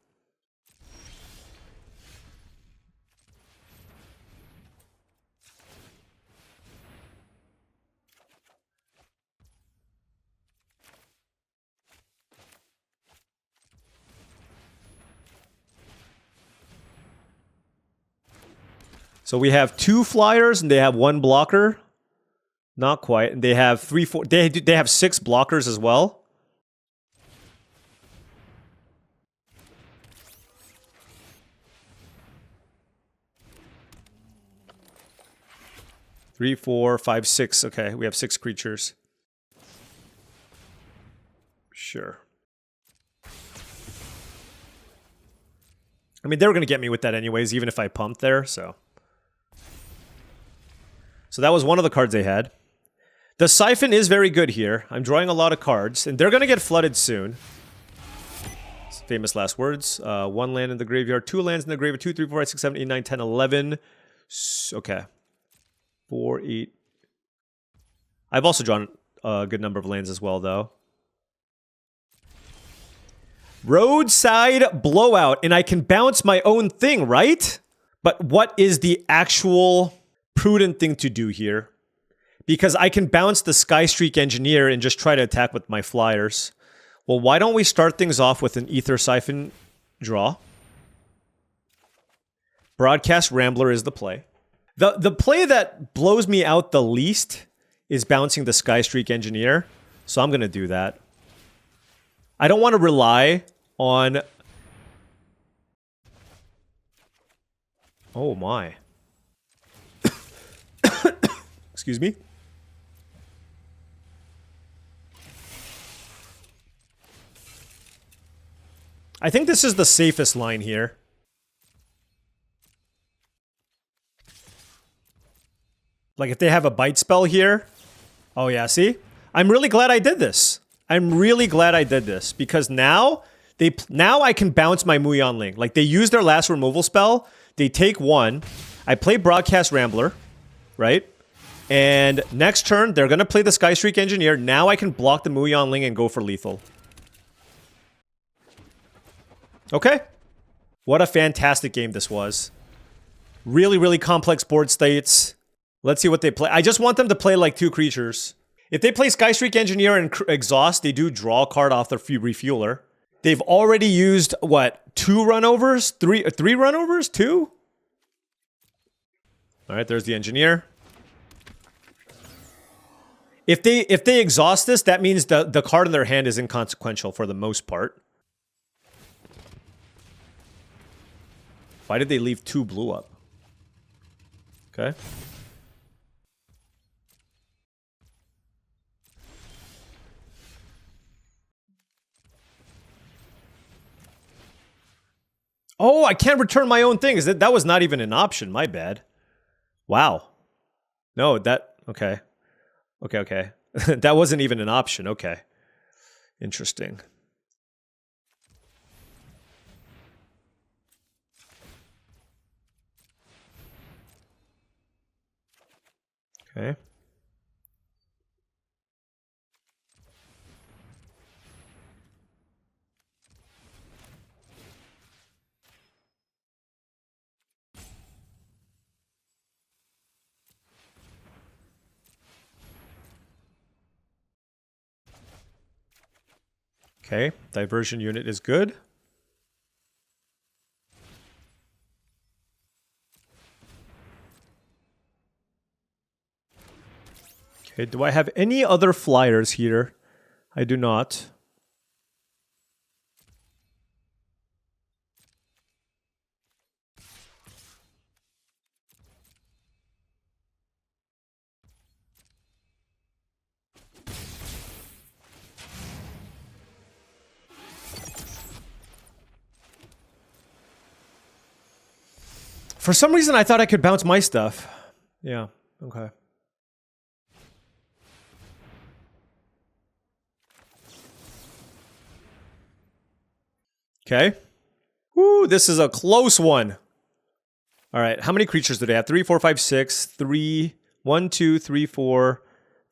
So we have 2 flyers and they have 1 blocker. Not quite. And they have 3, 4. They have 6 blockers as well. Three, 4, 5, 6. Okay, we have 6 creatures. Sure. I mean, they were going to get me with that anyways, even if I pumped there, so. So that was one of the cards they had. The Siphon is very good here. I'm drawing a lot of cards, and they're going to get flooded soon. famous last words. 1 land in the graveyard, 2 lands in the graveyard, 2, 3, 4, 5, 6, 7, 8, 9, 10, 11. Okay. 4, 8. I've also drawn a good number of lands as well, though. Roadside Blowout, and I can bounce my own thing, right? But what is the actual prudent thing to do here? Because I can bounce the Skystreak Engineer and just try to attack with my flyers. Well, why don't we start things off with an Ether Siphon draw? Broadcast Rambler is the play. The play that blows me out the least is bouncing the Skystreak Engineer, so I'm going to do that. I don't want to rely on... Oh my. Excuse me. I think this is the safest line here. Like if they have a bite spell here. Oh yeah, see? I'm really glad I did this. I'm really glad I did this because now I can bounce my Muon Ling. Like they use their last removal spell, they take 1. I play Broadcast Rambler, right? And next turn they're gonna play the Skystreak Engineer. Now I can block the Muon Ling and go for lethal. Okay. What a fantastic game this was. Really, really complex board states. Let's see what they play. I just want them to play like 2 creatures. If they play Skystreak Engineer and Exhaust, they do draw a card off their Refueler. They've already used, what, 2 runovers? 3 runovers? 2? Alright, there's the Engineer. If they exhaust this, that means the card in their hand is inconsequential for the most part. Why did they leave 2 blue up? Okay. Oh, I can't return my own things. That was not even an option. My bad. Wow. No, that... Okay. Okay. That wasn't even an option. Okay. Interesting. Okay. Okay, diversion unit is good. Okay, do I have any other flyers here? I do not. For some reason, I thought I could bounce my stuff. Yeah, okay. Okay. Woo, this is a close one. All right, how many creatures do they have? 3, 4, 5, 6. 3, 1, 2, 3, 4,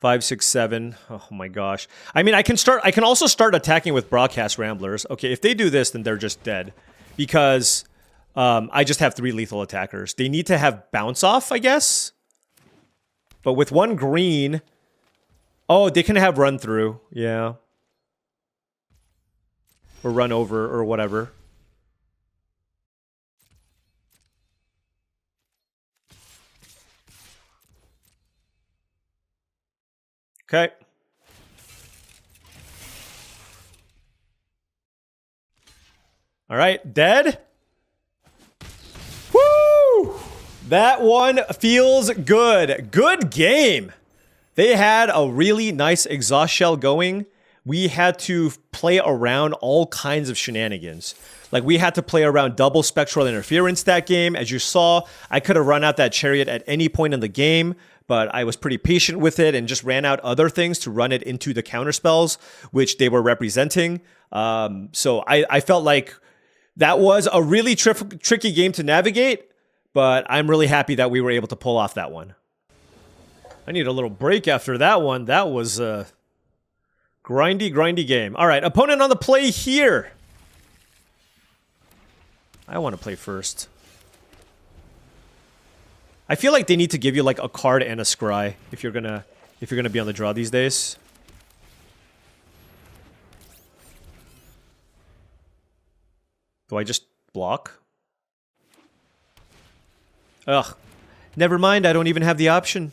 5, 6, 7. Oh my gosh. I mean, I can also start attacking with Broadcast Ramblers. Okay, if they do this, then they're just dead. Because I just have 3 lethal attackers. They need to have bounce off, I guess. But with 1 green... Oh, they can have run through. Yeah. Or run over, or whatever. Okay. All right, dead. Woo! That one feels good. Good game. They had a really nice exhaust shell going. We had to play around all kinds of shenanigans. Like, we had to play around double spectral interference that game. As you saw, I could have run out that chariot at any point in the game, but I was pretty patient with it and just ran out other things to run it into the counterspells, which they were representing. So I felt like that was a really tricky game to navigate, but I'm really happy that we were able to pull off that one. I need a little break after that one. That was a grindy game. All right, opponent on the play here. I want to play first. I feel like they need to give you like a card and a scry if you're gonna be on the draw these days. Do I just block? Ugh. Never mind, I don't even have the option.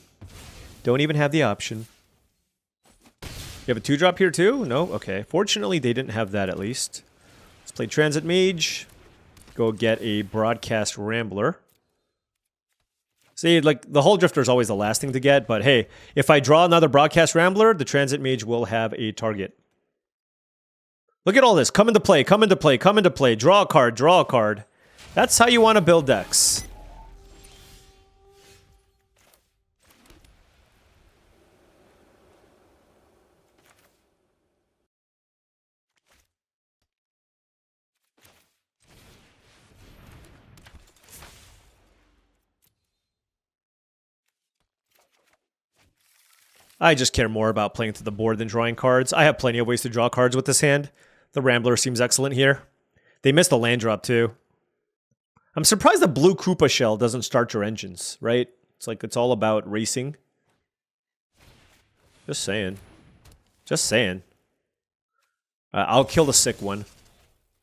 Don't even have the option. You have a 2-drop here too? No? Okay. Fortunately, they didn't have that at least. Let's play Transit Mage. Go get a Broadcast Rambler. See, like, the Hull Drifter is always the last thing to get, but hey, if I draw another Broadcast Rambler, the Transit Mage will have a target. Look at all this. Come into play, come into play, come into play. Draw a card, draw a card. That's how you want to build decks. I just care more about playing to the board than drawing cards. I have plenty of ways to draw cards with this hand. The Rambler seems excellent here. They missed a land drop too. I'm surprised the blue Koopa shell doesn't start your engines, right? It's like it's all about racing. Just saying. Just saying. I'll kill the sick one.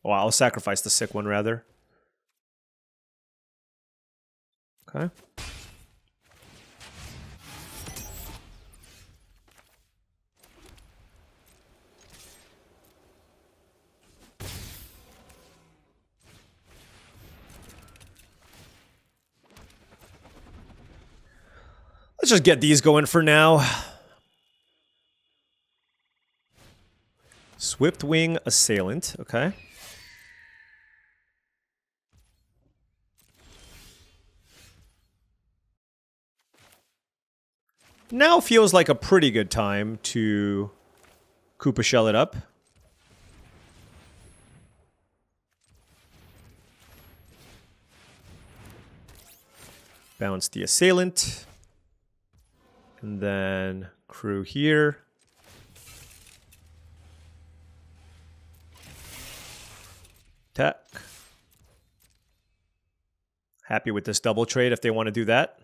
Oh, I'll sacrifice the sick one rather. Okay. Let's just get these going for now. Swiftwing Assailant, okay. Now feels like a pretty good time to Koopa shell it up. Bounce the Assailant. And then crew here. Attack. Happy with this double trade if they want to do that.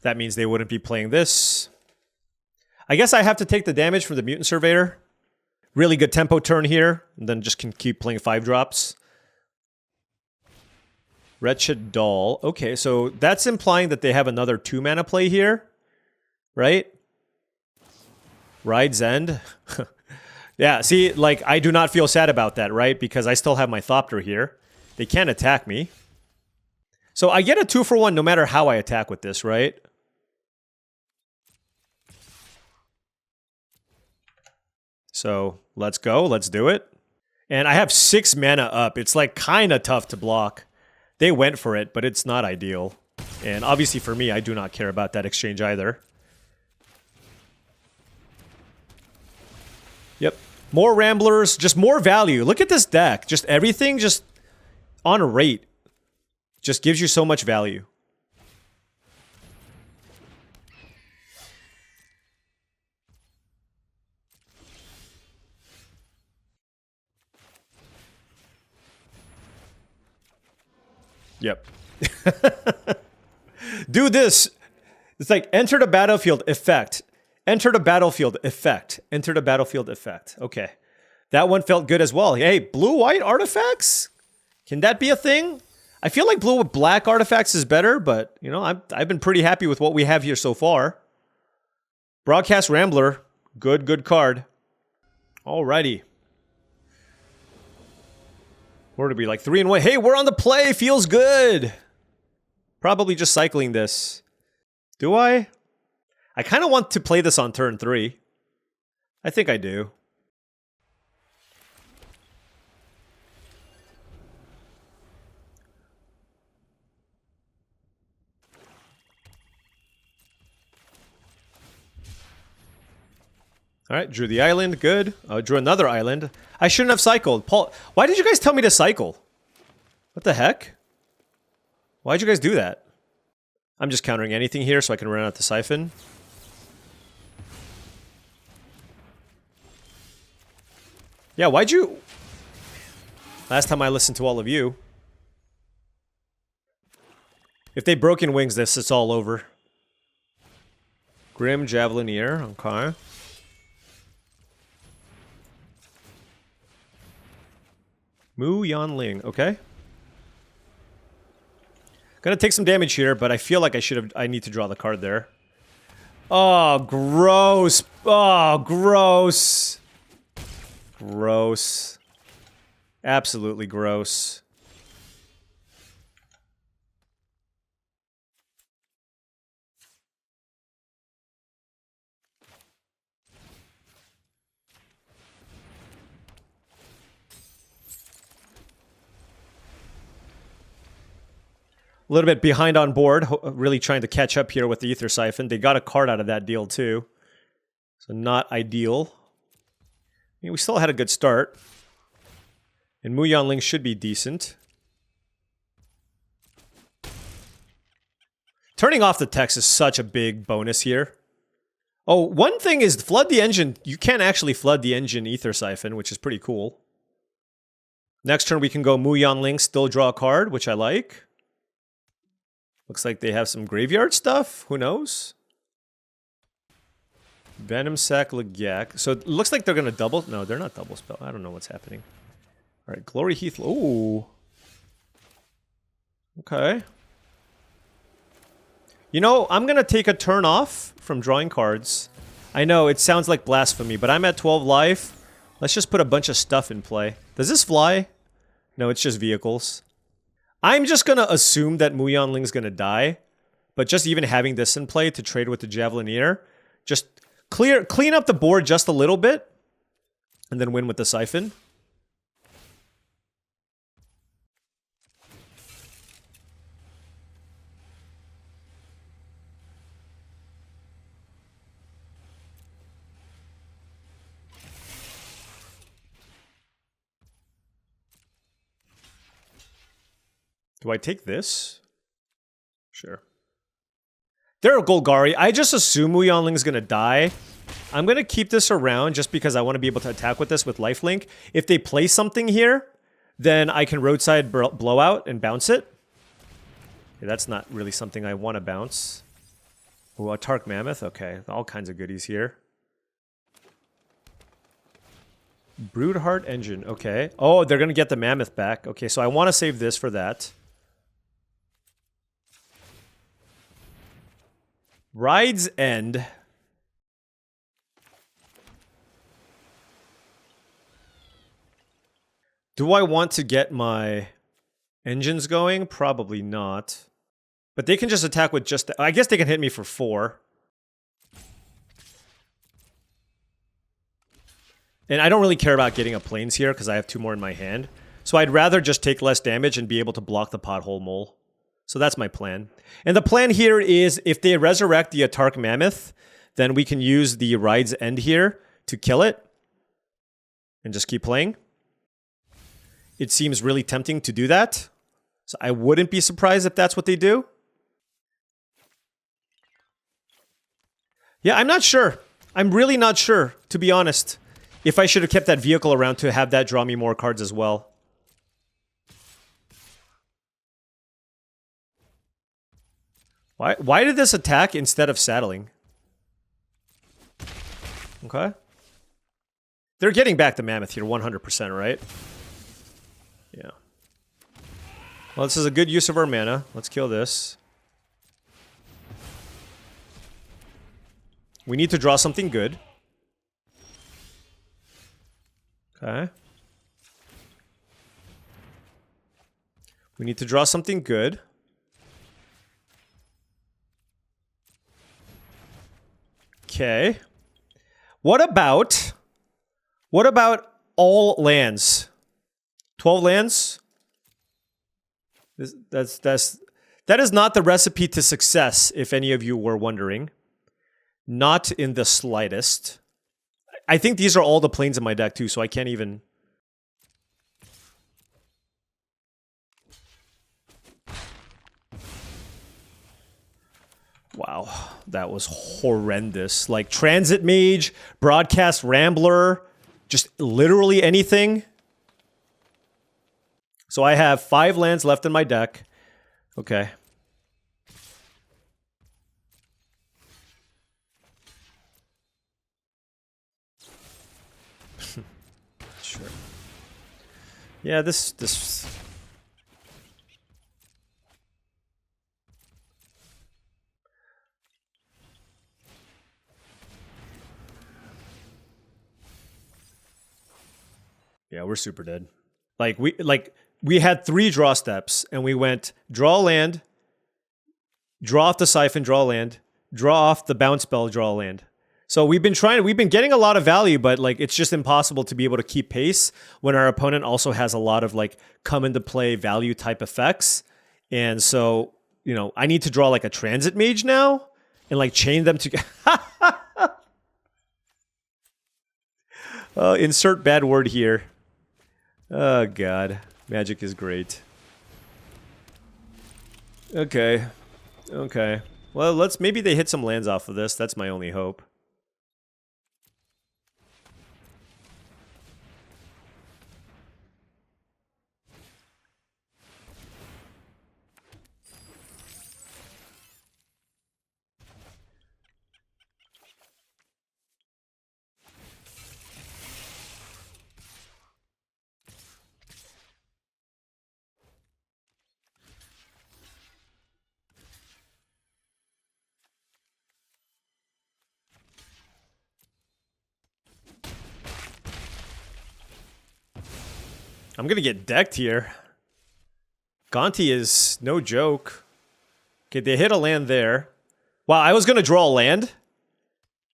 That means they wouldn't be playing this. I guess I have to take the damage from the Mutant Surveyor. Really good tempo turn here, and then just can keep playing 5-drops. Wretched Doll. Okay, so that's implying that they have another 2-mana play here, right? Ride's End. Yeah, see, like, I do not feel sad about that, right? Because I still have my Thopter here. They can't attack me. So I get a 2-for-1 no matter how I attack with this, right? So let's go. Let's do it. And I have 6 mana up. It's like kind of tough to block. They went for it, but it's not ideal. And obviously for me, I do not care about that exchange either. Yep. More Ramblers, just more value. Look at this deck. Just everything just on a rate. Just gives you so much value. Yep. Do this. It's like enter the battlefield effect. Enter the battlefield effect. Enter the battlefield effect. Okay. That one felt good as well. Hey, blue-white artifacts? Can that be a thing? I feel like blue with black artifacts is better, but, you know, I've been pretty happy with what we have here so far. Broadcast Rambler. Good card. Alrighty. Or to be like 3-1. Hey, we're on the play. Feels good. Probably just cycling this. Do I? I kind of want to play this on turn 3. I think I do. All right, drew the island. Good. Oh, drew another island. I shouldn't have cycled. Paul, why did you guys tell me to cycle? What the heck? Why'd you guys do that? I'm just countering anything here so I can run out the siphon. Yeah, why'd you... Last time I listened to all of you. If they broken wings this, it's all over. Grim Javelineer, okay. Mu Yanling, okay. Gonna take some damage here, but I feel like I need to draw the card there. Oh, gross. Oh, gross. Gross. Absolutely gross. A little bit behind on board, really trying to catch up here with the Ether Siphon. They got a card out of that deal too. So not ideal. I mean, we still had a good start. And Mu Yanling should be decent. Turning off the text is such a big bonus here. Oh, one thing is flood the engine. You can't actually flood the engine Ether Siphon, which is pretty cool. Next turn we can go Mu Yanling, still draw a card, which I like. Looks like they have some graveyard stuff. Who knows? Venom Sack Legak. So it looks like they're going to double. No, they're not double spell. I don't know what's happening. All right, Glory Heath. Ooh. Okay. You know, I'm going to take a turn off from drawing cards. I know, it sounds like blasphemy, but I'm at 12 life. Let's just put a bunch of stuff in play. Does this fly? No, it's just vehicles. I'm just going to assume that Mu Yanling's going to die. But just even having this in play to trade with the Javelineer, just clean up the board just a little bit. And then win with the Siphon. Do I take this? Sure. There are Golgari. I just assume Mu Yanling's gonna die. I'm gonna keep this around just because I want to be able to attack with this with lifelink. If they play something here, then I can roadside blowout and bounce it. Okay, that's not really something I want to bounce. Oh, a Tark Mammoth. Okay, all kinds of goodies here. Broodheart Engine. Okay. Oh, they're gonna get the Mammoth back. Okay, so I want to save this for that. Ride's End. Do I want to get my engines going? Probably not. But they can just attack with just... I guess they can hit me for 4. And I don't really care about getting a planes here because I have 2 more in my hand. So I'd rather just take less damage and be able to block the Pothole Mole. So that's my plan. And the plan here is if they resurrect the Atark Mammoth, then we can use the Ride's End here to kill it. And just keep playing. It seems really tempting to do that. So I wouldn't be surprised if that's what they do. Yeah, I'm not sure. I'm really not sure, to be honest. If I should have kept that vehicle around to have that draw me more cards as well. Why did this attack instead of saddling? Okay. They're getting back the Mammoth here 100%, right? Yeah. Well, this is a good use of our mana. Let's kill this. We need to draw something good. Okay. We need to draw something good. Okay. What about all lands? 12 lands? That is not the recipe to success, if any of you were wondering. Not in the slightest. I think these are all the planes in my deck too, so I can't even... Wow, that was horrendous. Like Transit Mage, Broadcast Rambler, just literally anything. So I have 5 lands left in my deck. Okay. Sure. Yeah, this... Yeah, we're super dead. Like we had 3 draw steps, and we went draw land, draw off the Siphon, draw land, draw off the bounce spell, draw land. So we've been getting a lot of value, but like it's just impossible to be able to keep pace when our opponent also has a lot of like come into play value type effects. And so, you know, I need to draw like a Transit Mage now and like chain them together. Insert bad word here. Oh, God. Magic is great. Okay. Okay. Well, maybe they hit some lands off of this. That's my only hope. I'm gonna get decked here. Gonti is no joke. Okay, they hit a land there. Wow, I was gonna draw a land.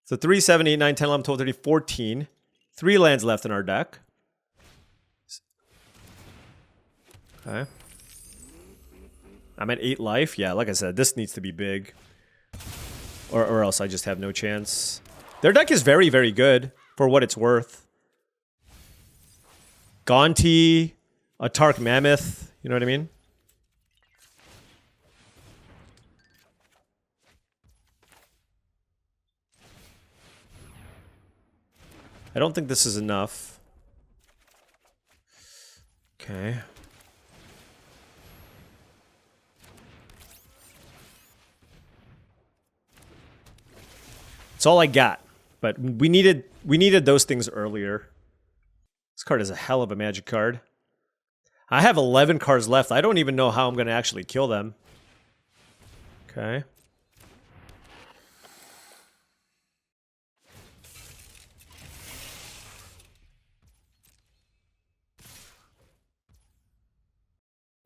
So 3, 7, 8, 9, 10, 11, 12, 13, 14. 3 lands left in our deck. Okay. I'm at 8 life. Yeah, like I said, this needs to be big. Or else I just have no chance. Their deck is very, very good for what it's worth. Gonti, a Tark Mammoth, you know what I mean? I don't think this is enough. Okay. It's all I got, but we needed those things earlier. This card is a hell of a Magic card. I have 11 cards left. I don't even know how I'm going to actually kill them. Okay.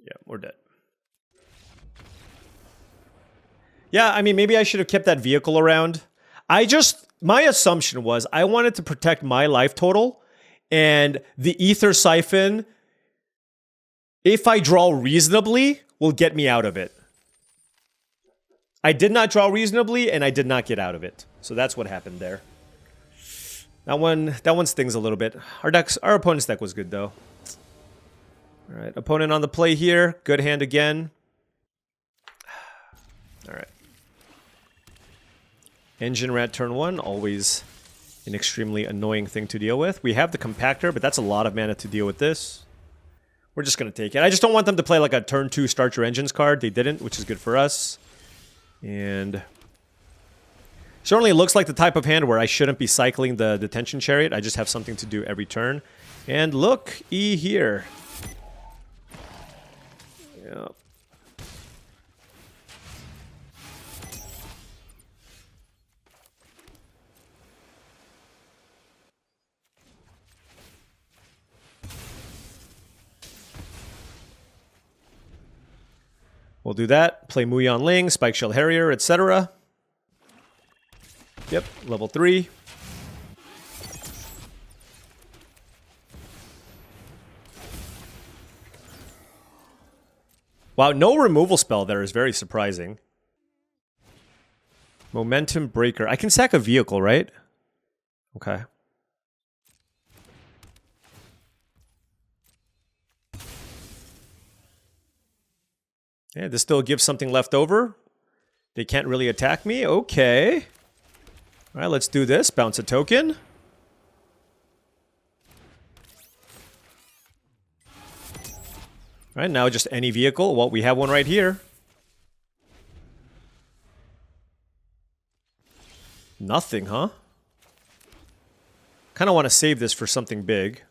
Yeah, we're dead. Yeah, I mean, maybe I should have kept that vehicle around. My assumption was I wanted to protect my life total. And the Ether Siphon, if I draw reasonably, will get me out of it. I did not draw reasonably, and I did not get out of it. So that's what happened there. That one stings a little bit. Our opponent's deck was good, though. All right, opponent on the play here. Good hand again. All right. Engine Rat turn 1, always an extremely annoying thing to deal with. We have the Compactor, but that's a lot of mana to deal with this. We're just going to take it. I just don't want them to play like a turn 2 start your engines card. They didn't, which is good for us. And certainly looks like the type of hand where I shouldn't be cycling the Detention Chariot. I just have something to do every turn. And look, E here. Yep. We'll do that. Play Muyan Ling, Spike Shell Harrier, etc. Yep, level 3. Wow, no removal spell there is very surprising. Momentum Breaker. I can sack a vehicle, right? Okay. Yeah, this still gives something left over. They can't really attack me. Okay. All right, let's do this. Bounce a token. All right, now just any vehicle. Well, we have one right here. Nothing, huh? Kind of want to save this for something big.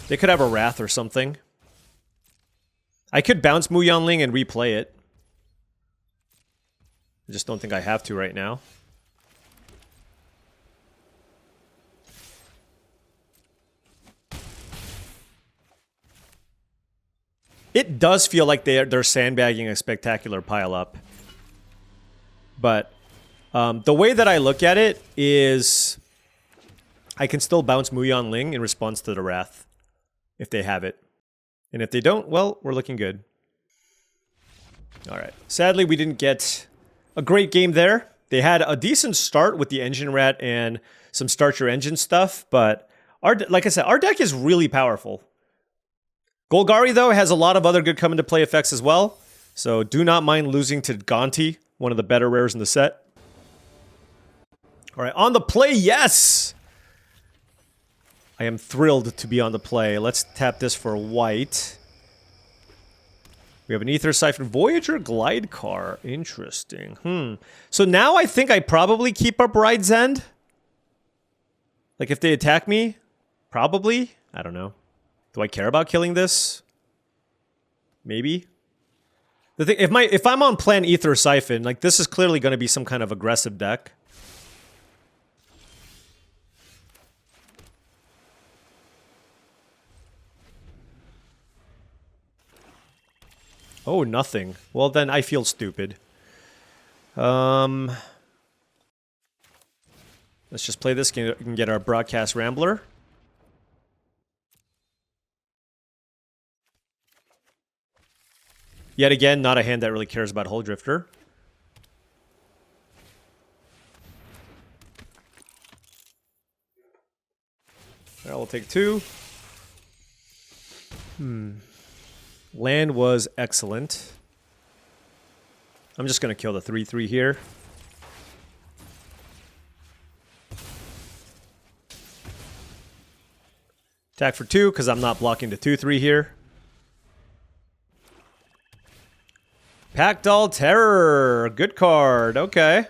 They could have a Wrath or something. I could bounce Muyanling and replay it. I just don't think I have to right now. It does feel like they're sandbagging a spectacular pile-up. But the way that I look at it is I can still bounce Muyanling in response to the Wrath if they have it. And if they don't, well, we're looking good. Alright. Sadly, we didn't get a great game there. They had a decent start with the Engine Rat and some Start Your Engine stuff, but like I said, our deck is really powerful. Golgari, though, has a lot of other good come-into-play effects as well, so do not mind losing to Gonti, one of the better rares in the set. Alright, on the play, yes! I am thrilled to be on the play. Let's tap this for white. We have an Aether Siphon Voyager Glide Car. Interesting. So now I think I probably keep up Ride's End. Like if they attack me, probably. I don't know. Do I care about killing this? Maybe. The thing, if I'm on plan Aether Siphon, like this is clearly going to be some kind of aggressive deck. Oh, nothing. Well, then I feel stupid. Let's just play this. We can get our Broadcast Rambler. Yet again, not a hand that really cares about Hull Drifter. Alright, we'll take 2. Land was excellent. I'm just going to kill the 3/3 here. Attack for 2, because I'm not blocking the 2/3 here. Packdoll Terror. Good card. Okay.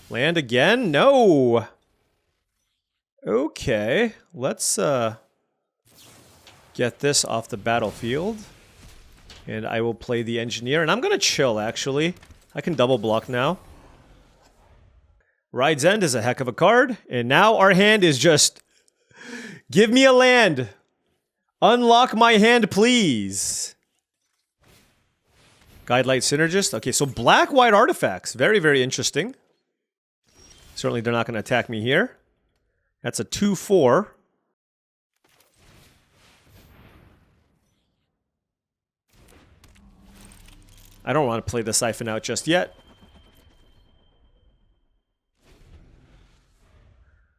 Land again? No. Okay. Let's get this off the battlefield. And I will play the Engineer. And I'm going to chill, actually. I can double block now. Ride's End is a heck of a card. And now our hand is just... Give me a land. Unlock my hand, please. Guidelight Synergist. Okay, so black-white artifacts. Very, very interesting. Certainly they're not going to attack me here. That's a 2/4. I don't want to play the Siphon out just yet.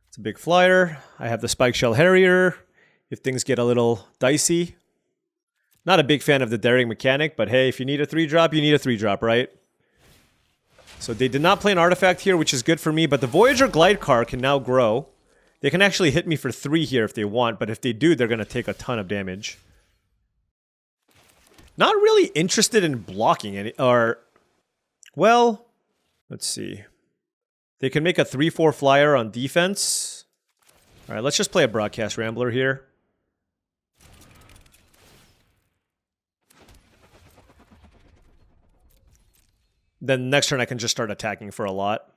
It's a big flyer. I have the Spikeshell Harrier. If things get a little dicey. Not a big fan of the Daring mechanic, but hey, if you need a 3-drop, you need a 3-drop, right? So they did not play an artifact here, which is good for me, but the Voyager Glide Car can now grow. They can actually hit me for 3 here if they want, but if they do, they're going to take a ton of damage. Not really interested in blocking any, or... Well, let's see. They can make a 3/4 flyer on defense. Alright, let's just play a Broadcast Rambler here. Then next turn I can just start attacking for a lot.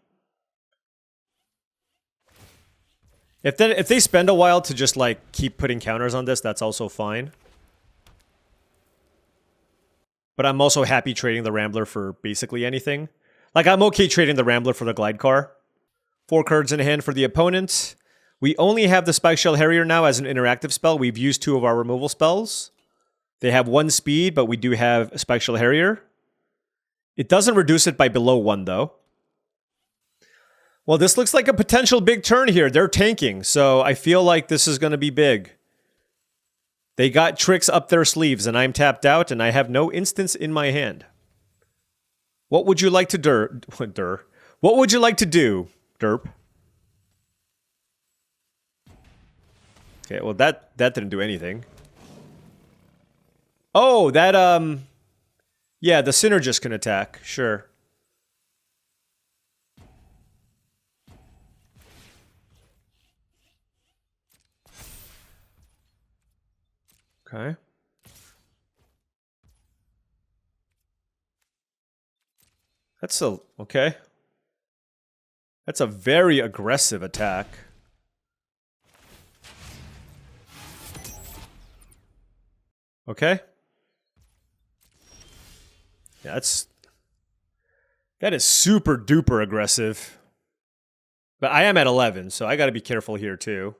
If they spend a while to just like keep putting counters on this, that's also fine. But I'm also happy trading the Rambler for basically anything. Like I'm okay trading the Rambler for the Glide Car. 4 cards in hand for the opponent. We only have the Spikeshell Harrier now as an interactive spell. We've used 2 of our removal spells. They have 1 speed, but we do have a Spikeshell Harrier. It doesn't reduce it by below 1, though. Well, this looks like a potential big turn here. They're tanking, so I feel like this is going to be big. They got tricks up their sleeves, and I'm tapped out, and I have no instance in my hand. What would you like to What would you like to do, Derp? Okay, well that didn't do anything. Oh, that yeah, the Synergist can attack. Sure. Okay. That's a okay. That's a very aggressive attack. Okay. Yeah, that is super duper aggressive. But I am at 11, so I got to be careful here too.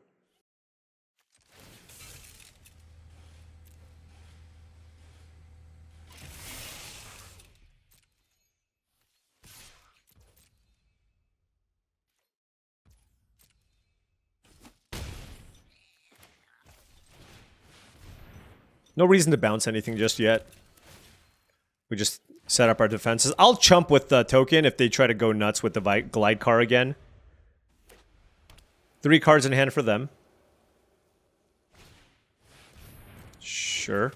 No reason to bounce anything just yet. We just set up our defenses. I'll chump with the token if they try to go nuts with the glide car again. 3 cards in hand for them. Sure.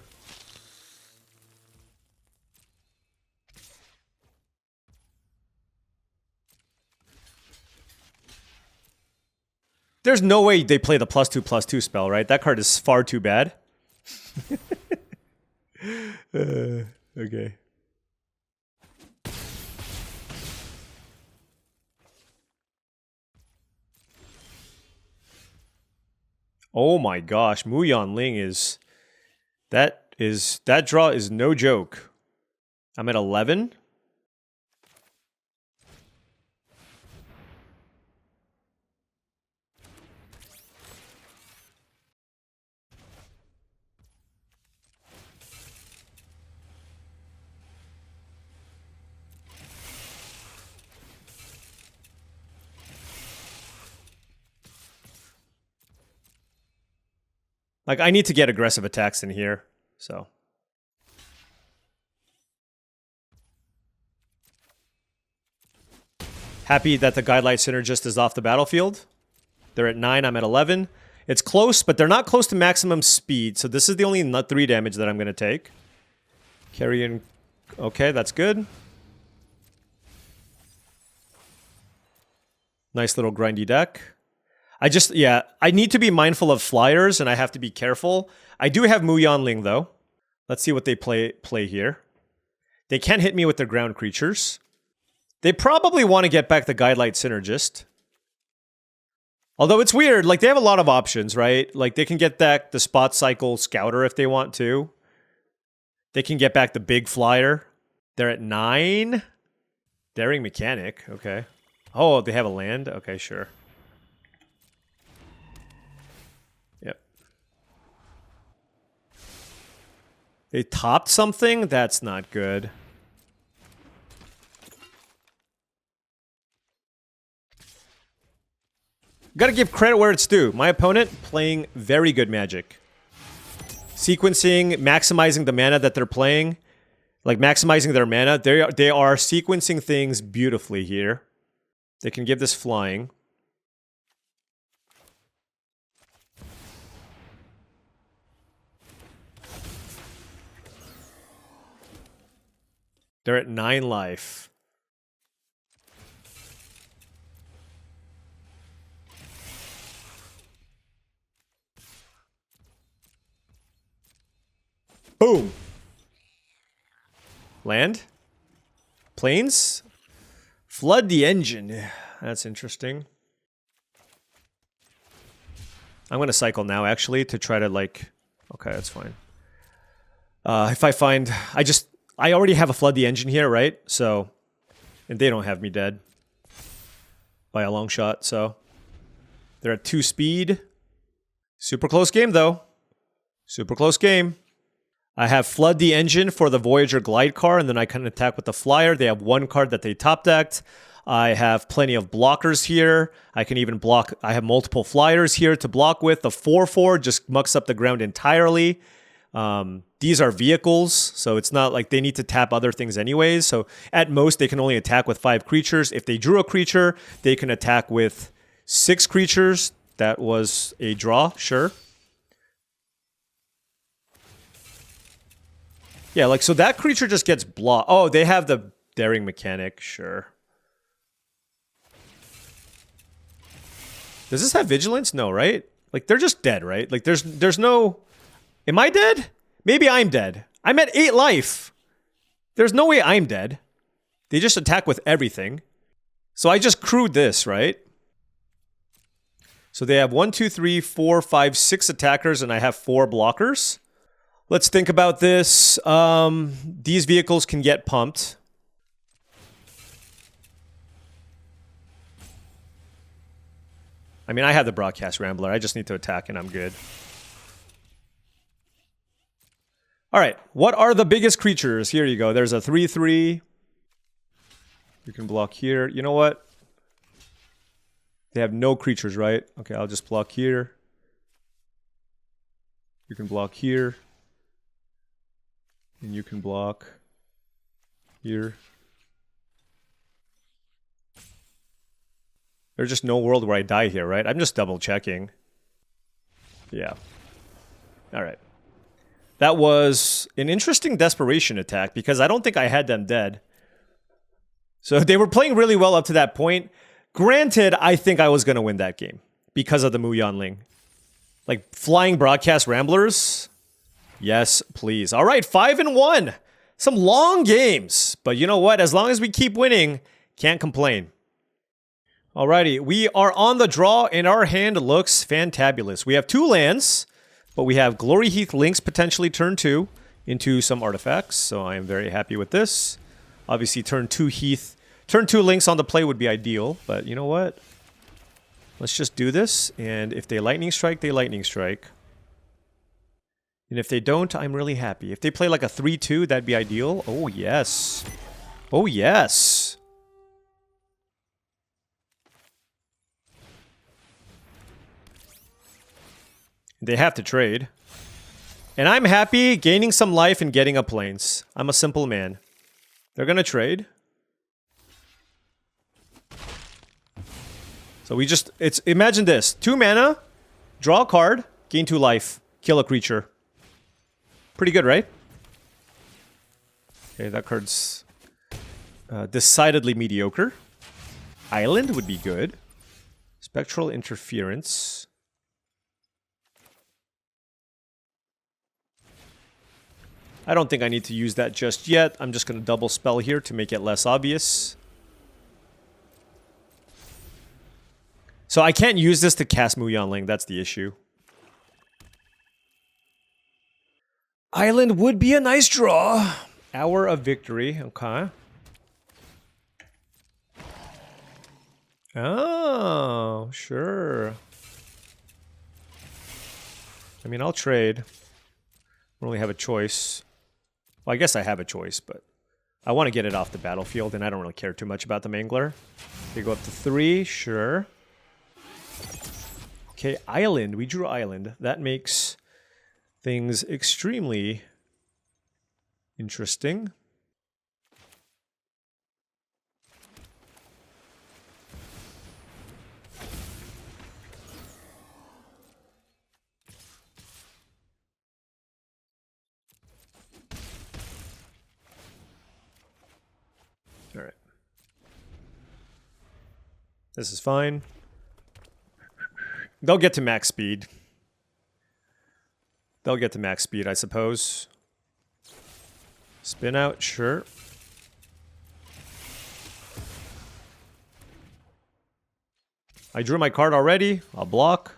There's no way they play the +2/+2 spell, right? That card is far too bad. Okay. Oh my gosh, Muyan Ling is that draw is no joke. I'm at 11. Like, I need to get aggressive attacks in here, so. Happy that the Guidelight Synergist is off the battlefield. They're at 9, I'm at 11. It's close, but they're not close to maximum speed, so this is the only 3 damage that I'm going to take. Carrion, okay, that's good. Nice little grindy deck. I need to be mindful of flyers, and I have to be careful. I do have Muyan Ling, though. Let's see what they play here. They can't hit me with their ground creatures. They probably want to get back the Guidelight Synergist. Although it's weird, like, they have a lot of options, right? Like, they can get back the Spot Cycle Scouter if they want to. They can get back the Big Flyer. They're at 9. Daring Mechanic, okay. Oh, they have a land? Okay, sure. They topped something? That's not good. Gotta give credit where it's due. My opponent playing very good Magic. Sequencing, maximizing the mana that they're playing. Like, maximizing their mana. They are sequencing things beautifully here. They can give this flying. They're at 9 life. Boom. Land? Plains? Flood the engine. That's interesting. I'm going to cycle now, actually, to try to, like... Okay, that's fine. If I find... I already have a Flood the Engine here, right? So, and they don't have me dead by a long shot, so. They're at 2 speed. Super close game, though. Super close game. I have Flood the Engine for the Voyager Glide card, and then I can attack with the Flyer. They have 1 card that they top decked. I have plenty of blockers here. I can even block. I have multiple flyers here to block with. The 4/4 just mucks up the ground entirely. These are vehicles, so it's not like they need to tap other things anyways. So at most, they can only attack with 5 creatures. If they drew a creature, they can attack with 6 creatures. That was a draw, sure. Yeah, like, so that creature just gets blocked. Oh, they have the daring mechanic, sure. Does this have vigilance? No, right? Like, they're just dead, right? Like, there's no... Am I dead? Maybe I'm dead. I'm at 8 life. There's no way I'm dead. They just attack with everything. So I just crewed this, right? So they have 1, 2, 3, 4, 5, 6 attackers, and I have 4 blockers. Let's think about this. These vehicles can get pumped. I mean, I have the Broadcast Rambler. I just need to attack and I'm good. All right, what are the biggest creatures? Here you go. There's a 3/3. You can block here. You know what? They have no creatures, right? Okay, I'll just block here. You can block here. And you can block here. There's just no world where I die here, right? I'm just double checking. Yeah. All right. That was an interesting desperation attack because I don't think I had them dead. So they were playing really well up to that point. Granted, I think I was going to win that game because of the Mu Yanling. Like, flying Broadcast Ramblers... Yes, please. All right, 5-1. Some long games. But you know what? As long as we keep winning, can't complain. Alrighty, we are on the draw, and our hand looks fantabulous. We have 2 lands, but we have Glory Heath Links potentially turn 2 into some artifacts, so I am very happy with this. Obviously, turn 2 Links on the play would be ideal, but you know what? Let's just do this, and if they Lightning Strike, they Lightning Strike. And if they don't, I'm really happy. If they play like a 3/2, that'd be ideal. Oh, yes. Oh, yes. They have to trade. And I'm happy gaining some life and getting up lanes. I'm a simple man. They're going to trade. So we just... imagine this. 2 mana, draw a card, gain 2 life, kill a creature. Pretty good, right? Okay, that card's decidedly mediocre. Island would be good. Spectral Interference. I don't think I need to use that just yet. I'm just going to double spell here to make it less obvious. So I can't use this to cast Mu Yanling. That's the issue. Island would be a nice draw. Hour of Victory. Okay. Oh, sure. I mean, I'll trade. I don't really have a choice. Well, I guess I have a choice, but I want to get it off the battlefield, and I don't really care too much about the Mangler. They go up to 3, sure. Okay, Island. We drew Island. That makes things extremely interesting. All right. This is fine. They'll get to max speed. They'll get to max speed, I suppose. Spin out, sure. I drew my card already. I'll block.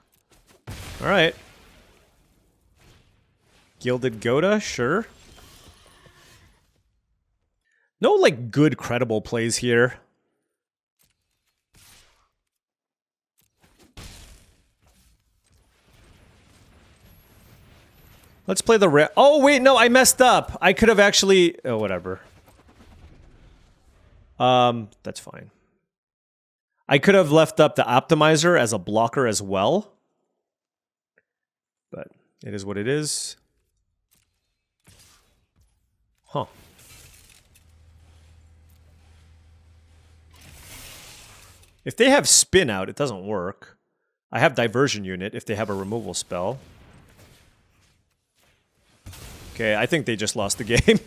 All right. Gilded Goda, sure. No, like, good, credible plays here. Let's play the oh, wait, no, I messed up. I could have actually... Oh, whatever. That's fine. I could have left up the optimizer as a blocker as well. But it is what it is. Huh. If they have spin out, it doesn't work. I have diversion unit if they have a removal spell. Okay, I think they just lost the game.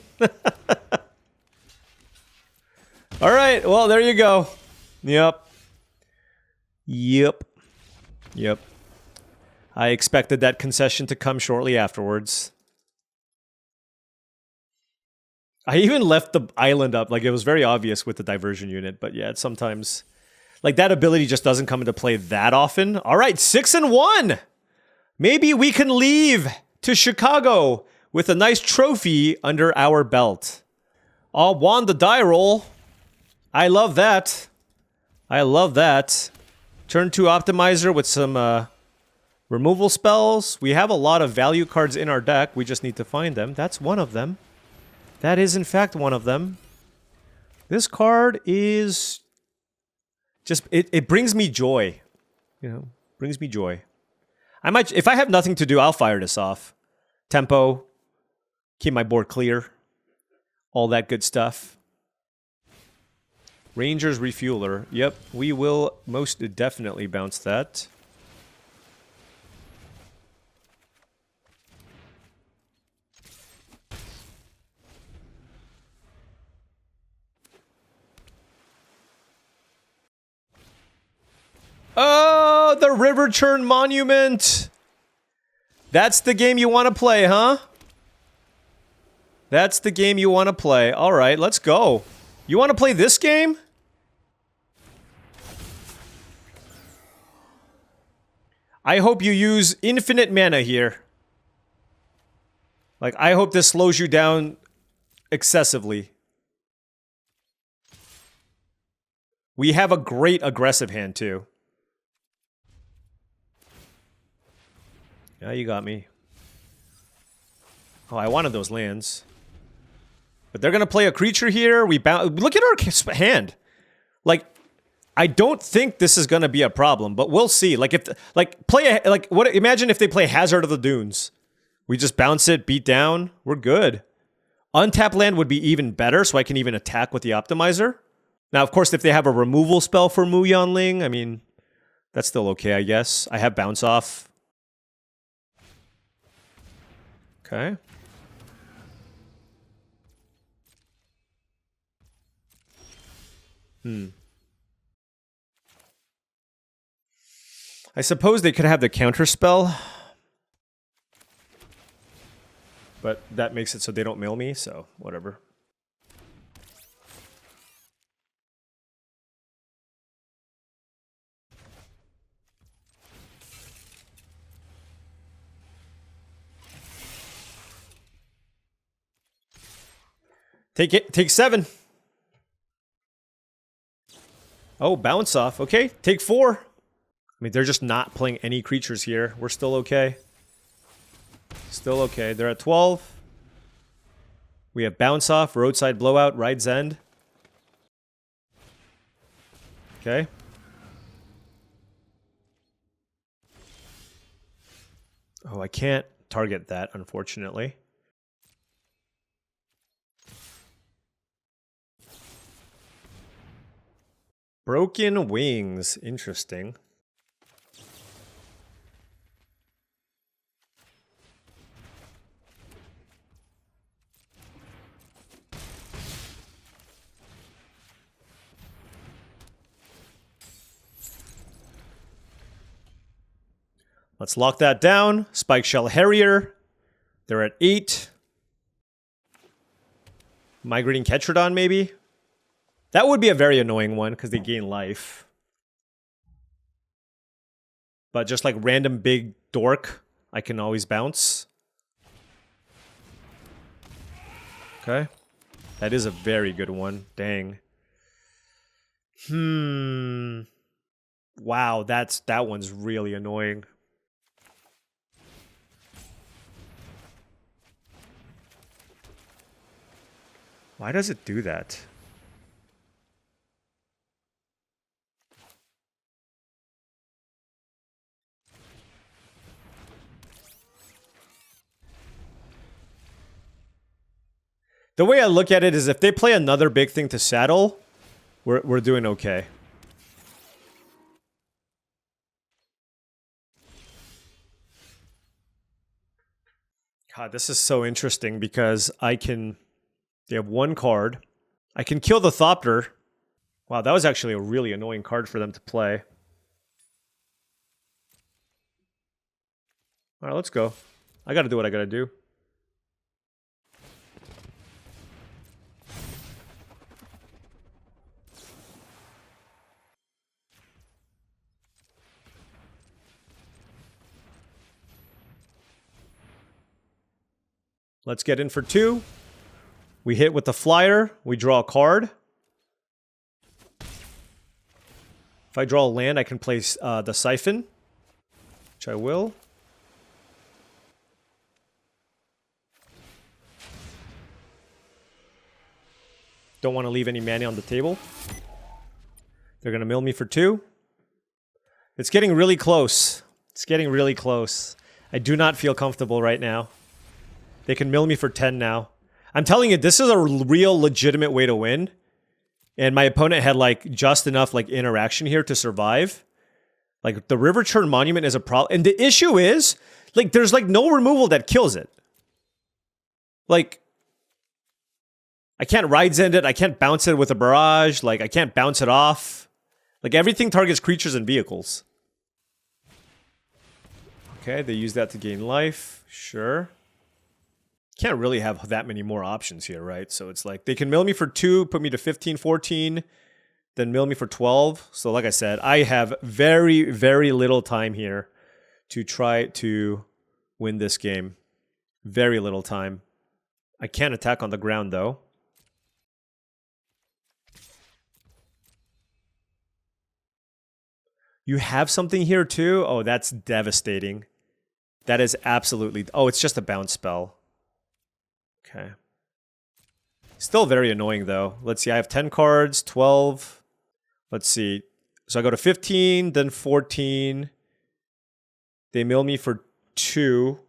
All right, well, there you go. Yep. Yep. Yep. I expected that concession to come shortly afterwards. I even left the island up. Like, it was very obvious with the diversion unit. But yeah, it's sometimes... Like, that ability just doesn't come into play that often. All right, 6-1! Maybe we can leave to Chicago with a nice trophy under our belt. Oh, won the die roll. I love that. I love that. Turn 2 optimizer with some removal spells. We have a lot of value cards in our deck. We just need to find them. That's one of them. That is, in fact, one of them. This card is... just, it brings me joy. You know, brings me joy. I might, if I have nothing to do, I'll fire this off. Tempo. Keep my board clear. All that good stuff. Ranger's Refueler. Yep, we will most definitely bounce that. Oh, the River Churn Monument! That's the game you want to play, huh? That's the game you want to play. All right, let's go. You want to play this game? I hope you use infinite mana here. Like, I hope this slows you down excessively. We have a great aggressive hand, too. Yeah, you got me. Oh, I wanted those lands. But they're going to play a creature here. We look at our hand. Like, I don't think this is going to be a problem, but we'll see. Like, if imagine if they play Hazard of the Dunes. We just bounce it, beat down. We're good. Untap land would be even better, so I can even attack with the optimizer. Now, of course, if they have a removal spell for Mu Yanling, I mean, that's still okay, I guess. I have bounce off. Okay. I suppose they could have the counter spell. But that makes it so they don't mill me, so whatever. Take it. Take 7. Oh, bounce off. Okay, take 4. I mean, they're just not playing any creatures here. We're still okay. Still okay. They're at 12. We have bounce off, roadside blowout, ride's end. Okay. Oh, I can't target that, unfortunately. Broken Wings. Interesting. Let's lock that down. Spike Shell Harrier. They're at 8. Migrating Ketrodon, maybe? That would be a very annoying one, because they gain life. But just like random big dork, I can always bounce. Okay. That is a very good one. Dang. Wow, that one's really annoying. Why does it do that? The way I look at it is if they play another big thing to saddle, we're doing okay. God, this is so interesting because they have one card. I can kill the Thopter. Wow, that was actually a really annoying card for them to play. All right, let's go. I gotta do what I gotta do. Let's get in for 2. We hit with the flyer. We draw a card. If I draw a land, I can place the Siphon, which I will. Don't want to leave any mana on the table. They're going to mill me for 2. It's getting really close. It's getting really close. I do not feel comfortable right now. They can mill me for 10 now. I'm telling you, this is a real legitimate way to win. And my opponent had like just enough like interaction here to survive. Like the River Churn Monument is a problem. And the issue is like there's like no removal that kills it. Like I can't Rides End it. I can't bounce it with a barrage. Like I can't bounce it off. Like everything targets creatures and vehicles. Okay, they use that to gain life. Sure. Can't really have that many more options here, right? So it's like they can mill me for 2, put me to 15, 14, then mill me for 12. So like I said, I have very, very little time here to try to win this game. Very little time. I can't attack on the ground though. You have something here too? Oh, that's devastating. That is absolutely... Oh, it's just a bounce spell. Okay. Still very annoying, though. Let's see, I have 10 cards, 12. Let's see. So I go to 15, then 14. They mill me for 2.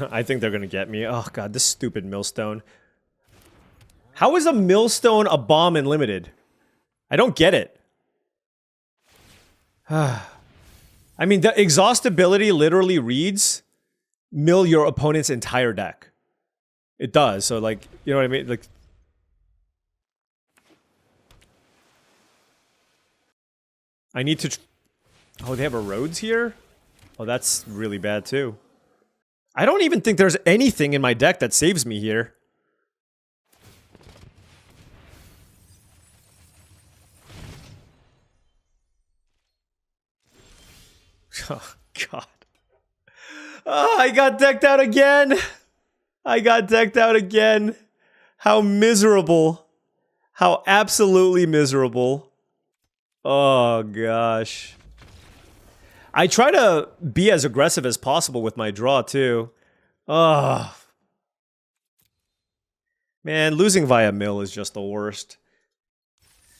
I think they're going to get me. Oh, God, this stupid millstone. How is a millstone a bomb in limited? I don't get it. I mean, the exhaustibility literally reads mill your opponent's entire deck. It does. So, like, you know what I mean? Like, I need to... Oh, they have a roads here? Oh, that's really bad, too. I don't even think there's anything in my deck that saves me here. Oh, God. Oh, I got decked out again. I got decked out again. How miserable. How absolutely miserable. Oh, gosh. I try to be as aggressive as possible with my draw, too. Oh. Man, losing via mill is just the worst.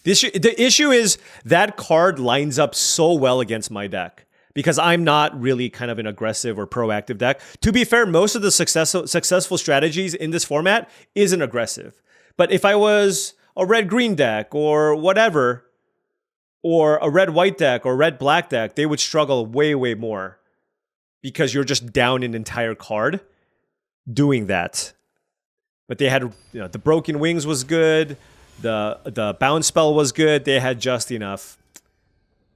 The issue is that card lines up so well against my deck. Because I'm not really kind of an aggressive or proactive deck. To be fair, most of the successful strategies in this format isn't aggressive. But if I was a red-green deck or whatever... or a red-white deck or red-black deck, they would struggle way, way more. Because you're just down an entire card doing that. But they had, you know, the Broken Wings was good. The Bounce Spell was good. They had just enough.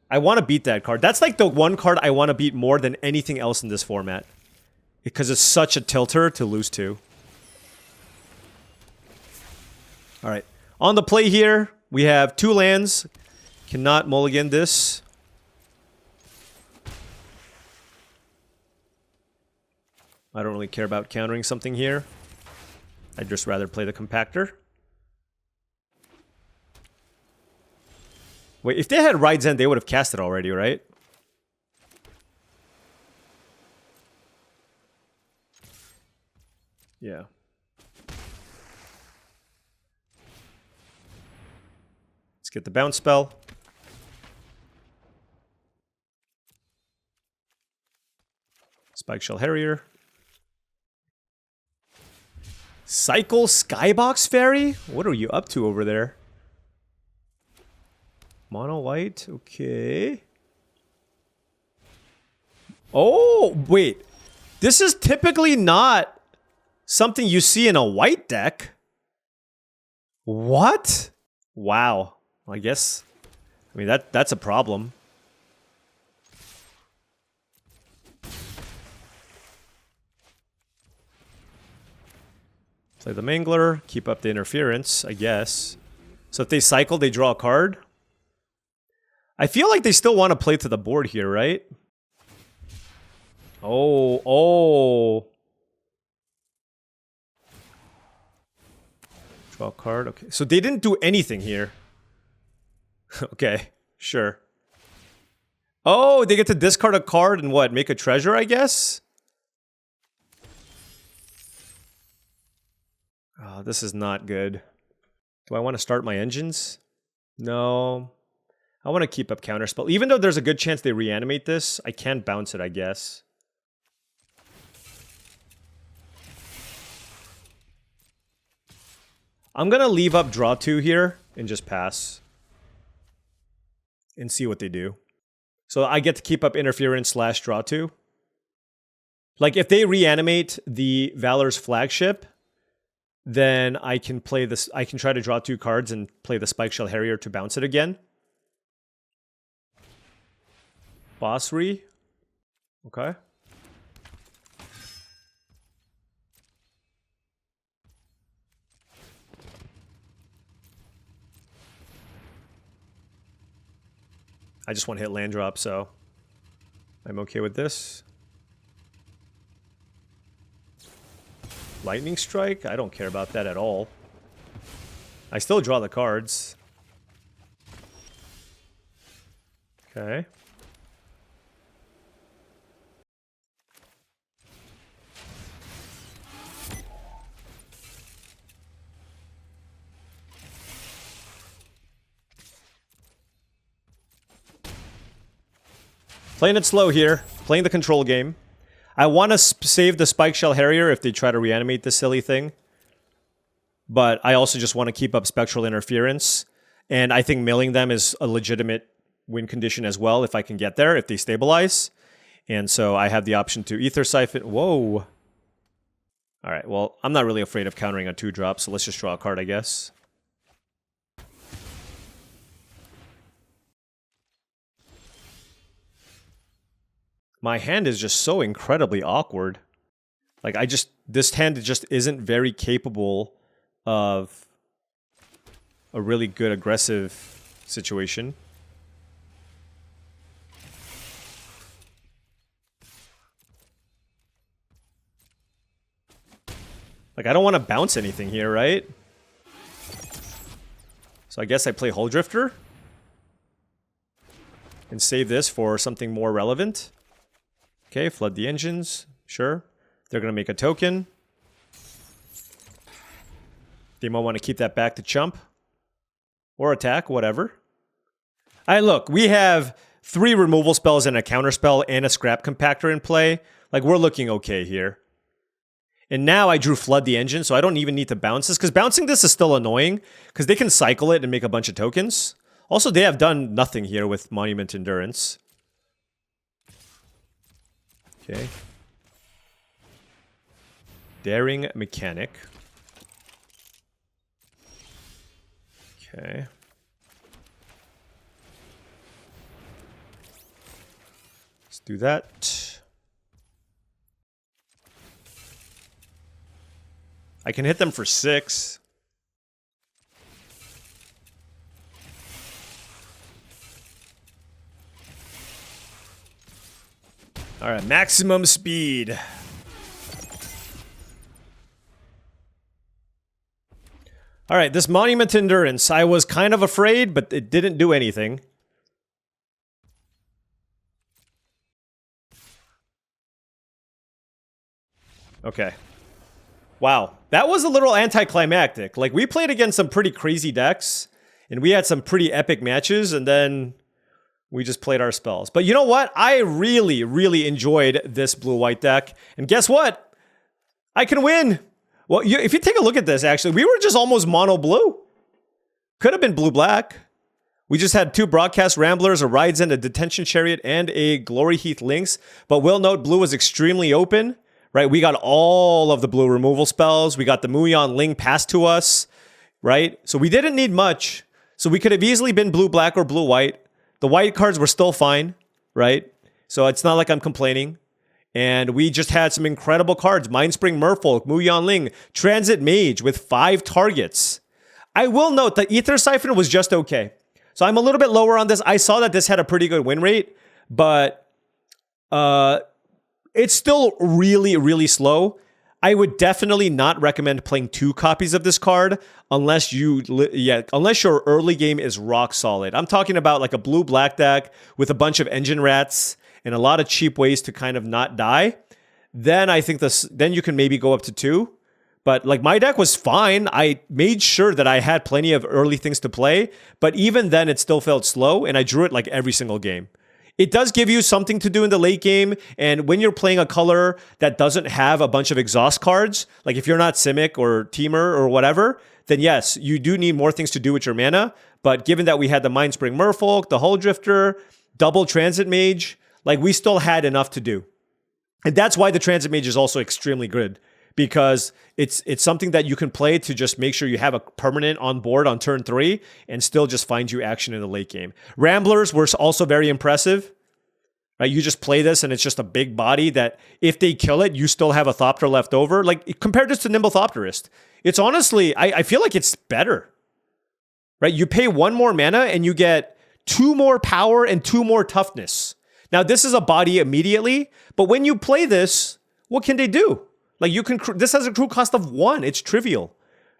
I want to beat that card. That's like the one card I want to beat more than anything else in this format. Because it's such a tilter to lose to. Alright. On the play here, we have 2 lands. Cannot mulligan this. I don't really care about countering something here. I'd just rather play the Compactor. Wait, if they had Rides End, they would have cast it already, right? Yeah. get the bounce spell. Spikeshell Harrier. Cycle Skybox Fairy? What are you up to over there? Mono white, okay. Oh, wait. This is typically not something you see in a white deck. What? Wow. I guess, I mean, that's a problem. Play the Mangler, keep up the interference, I guess. So if they cycle, they draw a card. I feel like they still want to play to the board here, right? Oh. Draw a card, okay. So they didn't do anything here. Okay, sure. Oh, they get to discard a card and what? Make a treasure, I guess? Oh, this is not good. Do I want to start my engines? No. I want to keep up Counterspell. Even though there's a good chance they reanimate this, I can bounce it, I guess. I'm going to leave up draw 2 here and just pass. And see what they do. So I get to keep up interference / draw 2. Like if they reanimate the Valor's flagship, then I can play this. I can try to draw 2 cards and play the Spikeshell Harrier to bounce it again. Boss re. Okay. I just want to hit land drop, so I'm okay with this. Lightning Strike? I don't care about that at all. I still draw the cards. Okay. Playing it slow here. Playing the control game. I want to save the Spikeshell Harrier if they try to reanimate this silly thing. But I also just want to keep up Spectral Interference. And I think milling them is a legitimate win condition as well if I can get there, if they stabilize. And so I have the option to Ether Siphon. Whoa. Alright, well, I'm not really afraid of countering a 2-drop, so let's just draw a card, I guess. My hand is just so incredibly awkward. Like, this hand just isn't very capable of a really good aggressive situation. Like, I don't want to bounce anything here, right? So I guess I play Hull Drifter. And save this for something more relevant. Okay, flood the engines. Sure. They're going to make a token. They might want to keep that back to chump. Or attack, whatever. Look, we have 3 removal spells and a counter spell and a scrap compactor in play. Like, we're looking okay here. And now I drew flood the engine, so I don't even need to bounce this. Because bouncing this is still annoying. Because they can cycle it and make a bunch of tokens. Also, they have done nothing here with Monument Endurance. Okay. Daring Mechanic. Okay. Let's do that. I can hit them for 6. All right, maximum speed. All right, this Monument Endurance. I was kind of afraid, but it didn't do anything. Okay. Wow, that was a little anticlimactic. Like, we played against some pretty crazy decks, And we had some pretty epic matches, and then we just played our spells. But you know what? I really, really enjoyed this blue-white deck. And guess what? I can win. Well, if you take a look at this, actually, we were just almost mono-blue. Could have been blue-black. We just had 2 Broadcast Ramblers, a Raizen, a Detention Chariot, and a Glory Heath Lynx. But we'll note blue was extremely open, right? We got all of the blue removal spells. We got the Muyon Ling passed to us, right? So we didn't need much. So we could have easily been blue-black or blue-white. The white cards were still fine, right? So it's not like I'm complaining. And we just had some incredible cards. Mindspring Merfolk, Muyon Ling, Transit Mage with 5 targets. I will note that Aether Siphon was just okay. So I'm a little bit lower on this. I saw that this had a pretty good win rate, but it's still really, really slow. I would definitely not recommend playing 2 copies of this card unless your early game is rock solid. I'm talking about like a blue-black deck with a bunch of engine rats and a lot of cheap ways to kind of not die. Then I think then you can maybe go up to 2. But like my deck was fine. I made sure that I had plenty of early things to play, but even then it still felt slow, and I drew it like every single game. It does give you something to do in the late game, and when you're playing a color that doesn't have a bunch of exhaust cards, like if you're not Simic or Teamer or whatever, then yes, you do need more things to do with your mana. But given that we had the Mindspring Merfolk, the Hull Drifter, double Transit Mage, like we still had enough to do. And that's why the Transit Mage is also extremely good, because it's something that you can play to just make sure you have a permanent on board on turn 3 and still just find you action in the late game. Ramblers were also very impressive. Right? You just play this and it's just a big body that if they kill it, you still have a Thopter left over. Like compare this to Nimble Thopterist. It's honestly, I feel like it's better. Right? You pay 1 more mana and you get 2 more power and 2 more toughness. Now this is a body immediately, but when you play this, what can they do? Like you can, this has a crew cost of 1. It's trivial.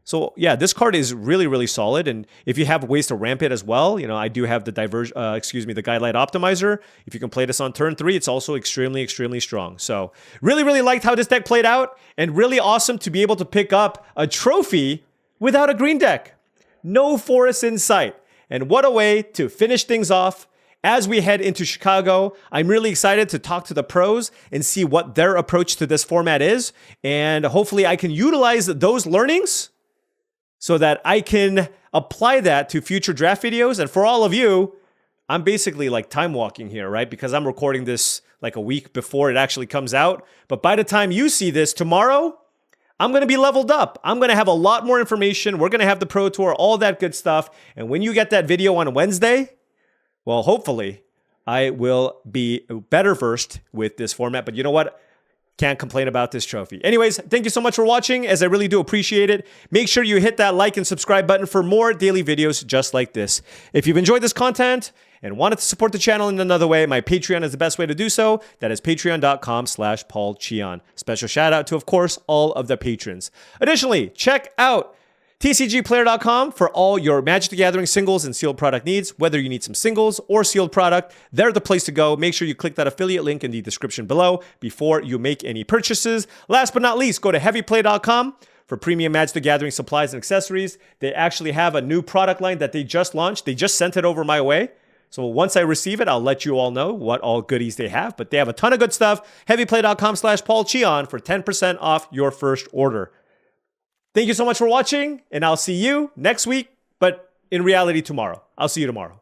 So yeah, this card is really, really solid. And if you have ways to ramp it as well, you know, I do have the the Guidelight Optimizer. If you can play this on turn 3, it's also extremely, extremely strong. So really, really liked how this deck played out, and really awesome to be able to pick up a trophy without a green deck. No forests in sight. And what a way to finish things off. As we head into Chicago, I'm really excited to talk to the pros and see what their approach to this format is. And hopefully I can utilize those learnings so that I can apply that to future draft videos. And for all of you, I'm basically like time walking here, right? Because I'm recording this like a week before it actually comes out. But by the time you see this tomorrow, I'm going to be leveled up. I'm going to have a lot more information. We're going to have the Pro Tour, all that good stuff. And when you get that video on Wednesday, well, hopefully, I will be better versed with this format. But you know what? Can't complain about this trophy. Anyways, thank you so much for watching, as I really do appreciate it. Make sure you hit that like and subscribe button for more daily videos just like this. If you've enjoyed this content and wanted to support the channel in another way, my Patreon is the best way to do so. That is patreon.com/paulcheon. Special shout out to, of course, all of the patrons. Additionally, check out TCGplayer.com for all your Magic the Gathering singles and sealed product needs. Whether you need some singles or sealed product, they're the place to go. Make sure you click that affiliate link in the description below before you make any purchases. Last but not least, go to heavyplay.com for premium Magic the Gathering supplies and accessories. They actually have a new product line that they just launched. They just sent it over my way. So once I receive it, I'll let you all know what all goodies they have. But they have a ton of good stuff. Heavyplay.com/paulcheon for 10% off your first order. Thank you so much for watching, and I'll see you next week, but in reality tomorrow. I'll see you tomorrow.